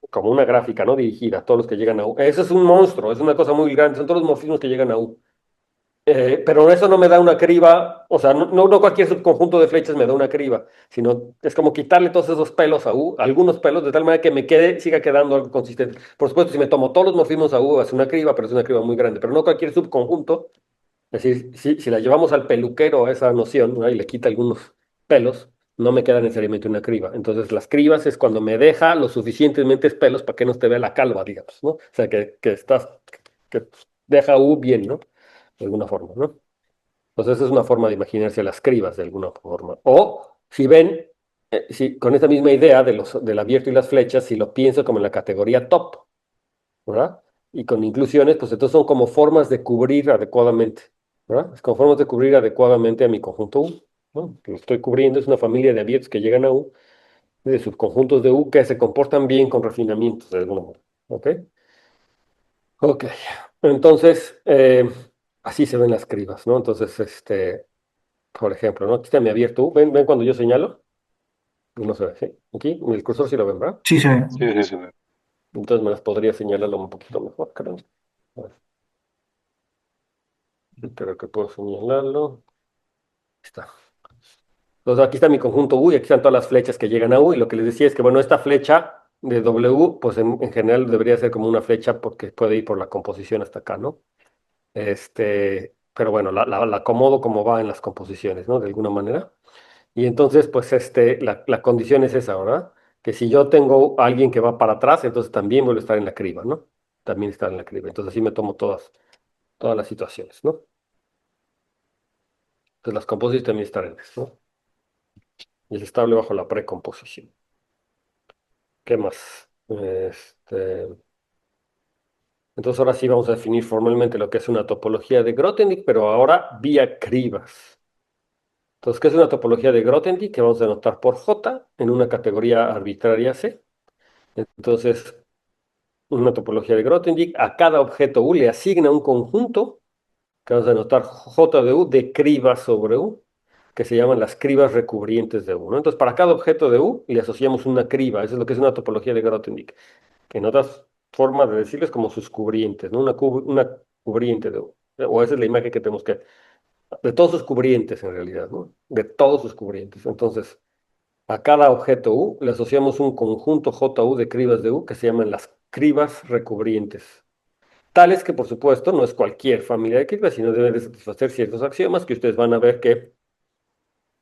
A: como una gráfica, ¿no? Dirigida, todos los que llegan a U. Eso es un monstruo, es una cosa muy grande, son todos los morfismos que llegan a U. Pero eso no me da una criba, o sea, no cualquier subconjunto de flechas me da una criba, sino es como quitarle todos esos pelos a U, algunos pelos, de tal manera que siga quedando algo consistente. Por supuesto, si me tomo todos los morfismos a U, es una criba, pero es una criba muy grande, pero no cualquier subconjunto. Es decir, si la llevamos al peluquero a esa noción, ¿no? Y le quita algunos pelos, no me queda necesariamente una criba. Entonces, las cribas es cuando me deja lo suficientemente pelos para que no te vea la calva, digamos, ¿no? O sea, que deja U bien, ¿no? De alguna forma, ¿no? Entonces, esa es una forma de imaginarse las cribas de alguna forma. O, si ven, si, con esta misma idea del abierto y las flechas, si lo pienso como en la categoría top, ¿verdad? Y con inclusiones, pues entonces son como formas de cubrir adecuadamente, ¿verdad? Es como formas de cubrir adecuadamente a mi conjunto U, ¿no? Lo estoy cubriendo, es una familia de abiertos que llegan a U, de subconjuntos de U que se comportan bien con refinamientos de alguna manera, ¿ok? Ok. Entonces, así se ven las cribas, ¿no? Entonces, por ejemplo, ¿no? Aquí está mi abierto U. ¿Ven cuando yo señalo? No se ve, ¿sí? Aquí, el cursor sí lo ven, ¿verdad?
D: Sí, se ve.
B: Sí, sí, sí.
A: Entonces me las podría señalarlo un poquito mejor, creo. A ver, creo que puedo señalarlo. Ahí está. Entonces aquí está mi conjunto U y aquí están todas las flechas que llegan a U. Y lo que les decía es que, bueno, esta flecha de W, pues en general debería ser como una flecha porque puede ir por la composición hasta acá, ¿no? Pero bueno, la acomodo como va en las composiciones, ¿no? De alguna manera. Y entonces, pues la condición es esa, ¿verdad? Que si yo tengo a alguien que va para atrás, entonces también vuelve a estar en la criba, ¿no? También está en la criba. Entonces así me tomo todas las situaciones, ¿no? Entonces las composiciones también están en eso, ¿no? Y es estable bajo la precomposición. ¿Qué más? Entonces ahora sí vamos a definir formalmente lo que es una topología de Grothendieck, pero ahora vía cribas. Entonces, ¿qué es una topología de Grothendieck? Que vamos a anotar por J en una categoría arbitraria C. Entonces, una topología de Grothendieck, a cada objeto U le asigna un conjunto, que vamos a anotar J de U, de cribas sobre U, que se llaman las cribas recubrientes de U, ¿no? Entonces, para cada objeto de U le asociamos una criba, eso es lo que es una topología de Grothendieck, que en otras formas de decirles como sus cubrientes, ¿no? Una cubriente de U, o esa es la imagen que tenemos que, de todos sus cubrientes en realidad, ¿no? De todos sus cubrientes. Entonces, a cada objeto U le asociamos un conjunto JU de cribas de U que se llaman las cribas recubrientes. Tales que, por supuesto, no es cualquier familia de cribas, sino deben de satisfacer ciertos axiomas que ustedes van a ver que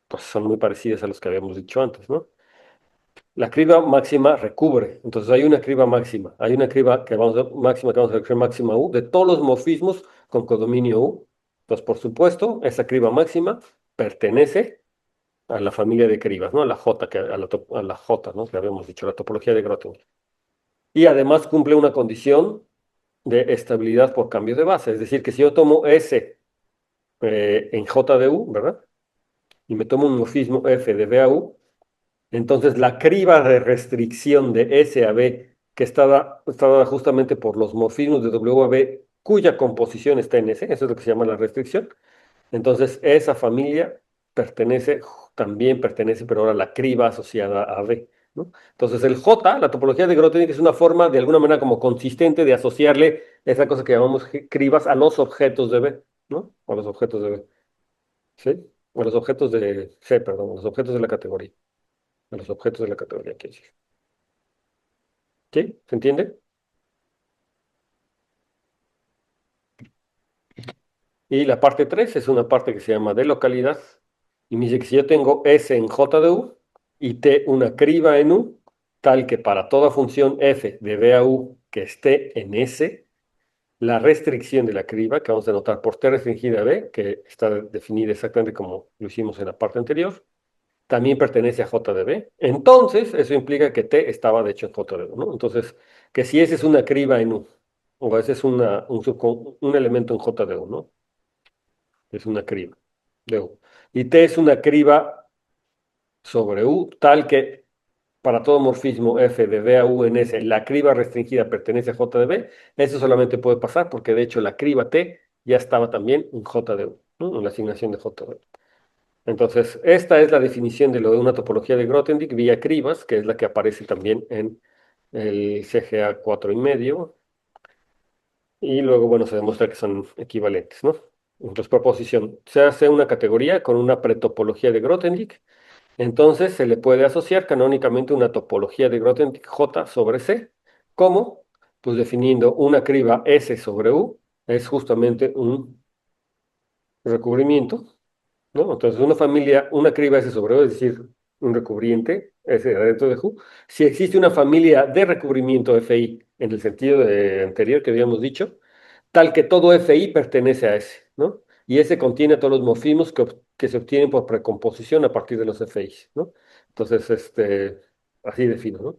A: pues, son muy parecidos a los que habíamos dicho antes, ¿no? La criba máxima recubre. Entonces hay una criba máxima. Hay una criba máxima que vamos a decir máxima U de todos los morfismos con codominio U. Entonces, por supuesto, esa criba máxima pertenece a la familia de cribas, ¿no? A la J, a la J, ¿no? Que habíamos dicho, la topología de Grothendieck. Y además cumple una condición de estabilidad por cambio de base. Es decir, que si yo tomo S en J de U, ¿verdad? Y me tomo un morfismo F de B a U, entonces la criba de restricción de S a B, que está dada justamente por los morfismos de W a B, cuya composición está en S, eso es lo que se llama la restricción. Entonces, esa familia también pertenece, pero ahora a la criba asociada a B, ¿no? Entonces, el J, la topología de Grothendieck, es una forma de alguna manera como consistente de asociarle esa cosa que llamamos cribas a los objetos de B, ¿no? A los objetos de B, ¿sí? O a los objetos de C, perdón, a los objetos de la categoría. A los objetos de la categoría, quiero decir. ¿Sí? ¿Se entiende? Y la parte 3 es una parte que se llama de localidad. Y me dice que si yo tengo S en J de U y T una criba en U, tal que para toda función f de B a U que esté en S, la restricción de la criba, que vamos a anotar por T restringida a B, que está definida exactamente como lo hicimos en la parte anterior, también pertenece a J de B. Entonces, eso implica que T estaba de hecho en J de U, ¿no? Entonces, que si S es una criba en U, o ese es un elemento en J de U, ¿no? Es una criba de U. Y T es una criba sobre U, tal que para todo morfismo F de B a U en S, la criba restringida pertenece a J de B. Eso solamente puede pasar porque de hecho la criba T ya estaba también en J de U, ¿no? En la asignación de J de U. Entonces, esta es la definición de lo de una topología de Grothendieck vía cribas, que es la que aparece también en el CGA 4,5. Y luego, bueno, se demuestra que son equivalentes, ¿no? Entonces, proposición, se hace una categoría con una pretopología de Grothendieck, entonces se le puede asociar canónicamente una topología de Grothendieck J sobre C, ¿cómo? Pues definiendo una criba S sobre U, es justamente un recubrimiento, ¿no? Entonces, una familia, una criba S sobre U, es decir, un recubriente S dentro de U. Si existe una familia de recubrimiento FI, en el sentido anterior que habíamos dicho, tal que todo FI pertenece a S, ¿no? Y S contiene todos los morfismos que se obtienen por precomposición a partir de los FIs, ¿no? Entonces, así defino, ¿no?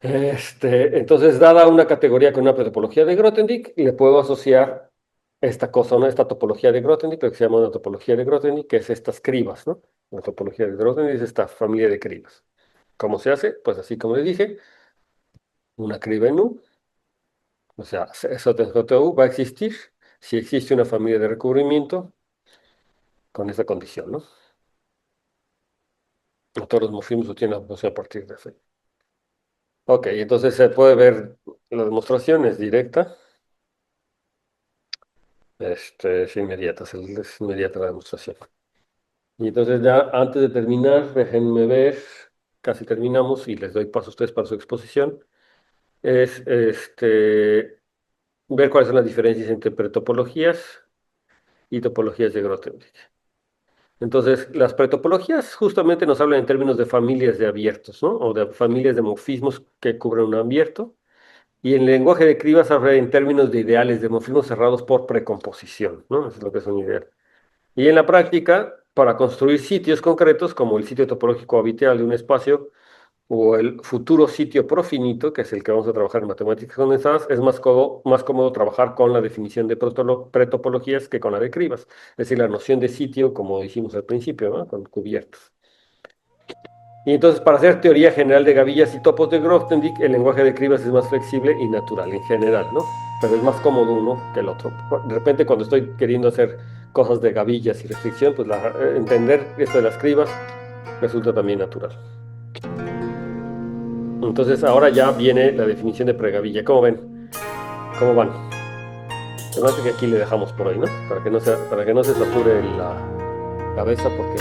A: Entonces, dada una categoría con una topología de Grothendieck, le puedo asociar esta cosa, ¿no? Esta topología de Grothendieck, lo que se llama una topología de Grothendieck, que es estas cribas, ¿no? La topología de Grothendieck es esta familia de cribas. ¿Cómo se hace? Pues así como les dije, una criba en U, O sea, SOTU va a existir si existe una familia de recubrimiento con esa condición, ¿no? Todos los morfismos tienen la función a partir de eso. Ok, entonces se puede ver la demostración, es directa. Es inmediata, es inmediata la demostración. Y entonces ya antes de terminar, déjenme ver, casi terminamos y les doy paso a ustedes para su exposición. Es ver cuáles son las diferencias entre pretopologías y topologías de Grothendieck. Entonces, las pretopologías justamente nos hablan en términos de familias de abiertos, ¿no? O de familias de morfismos que cubren un abierto. Y en el lenguaje de Krivas habla en términos de ideales, de morfismos cerrados por precomposición, ¿no? Eso es lo que es un ideal. Y en la práctica, para construir sitios concretos, como el sitio topológico habitual de un espacio, o el futuro sitio profinito, que es el que vamos a trabajar en matemáticas condensadas, es más cómodo trabajar con la definición de pretopologías que con la de Krivas. Es decir, la noción de sitio, como dijimos al principio, ¿no? Con cubiertos. Y entonces, para hacer teoría general de gavillas y topos de Grothendieck, el lenguaje de Krivas es más flexible y natural en general, ¿no? Pero es más cómodo uno que el otro. De repente, cuando estoy queriendo hacer cosas de gavillas y restricción, pues entender esto de las Krivas resulta también natural. Entonces ahora ya viene la definición de pregavilla. ¿Cómo ven? ¿Cómo van? Me parece que aquí le dejamos por hoy, ¿no? Para que no se sature la cabeza porque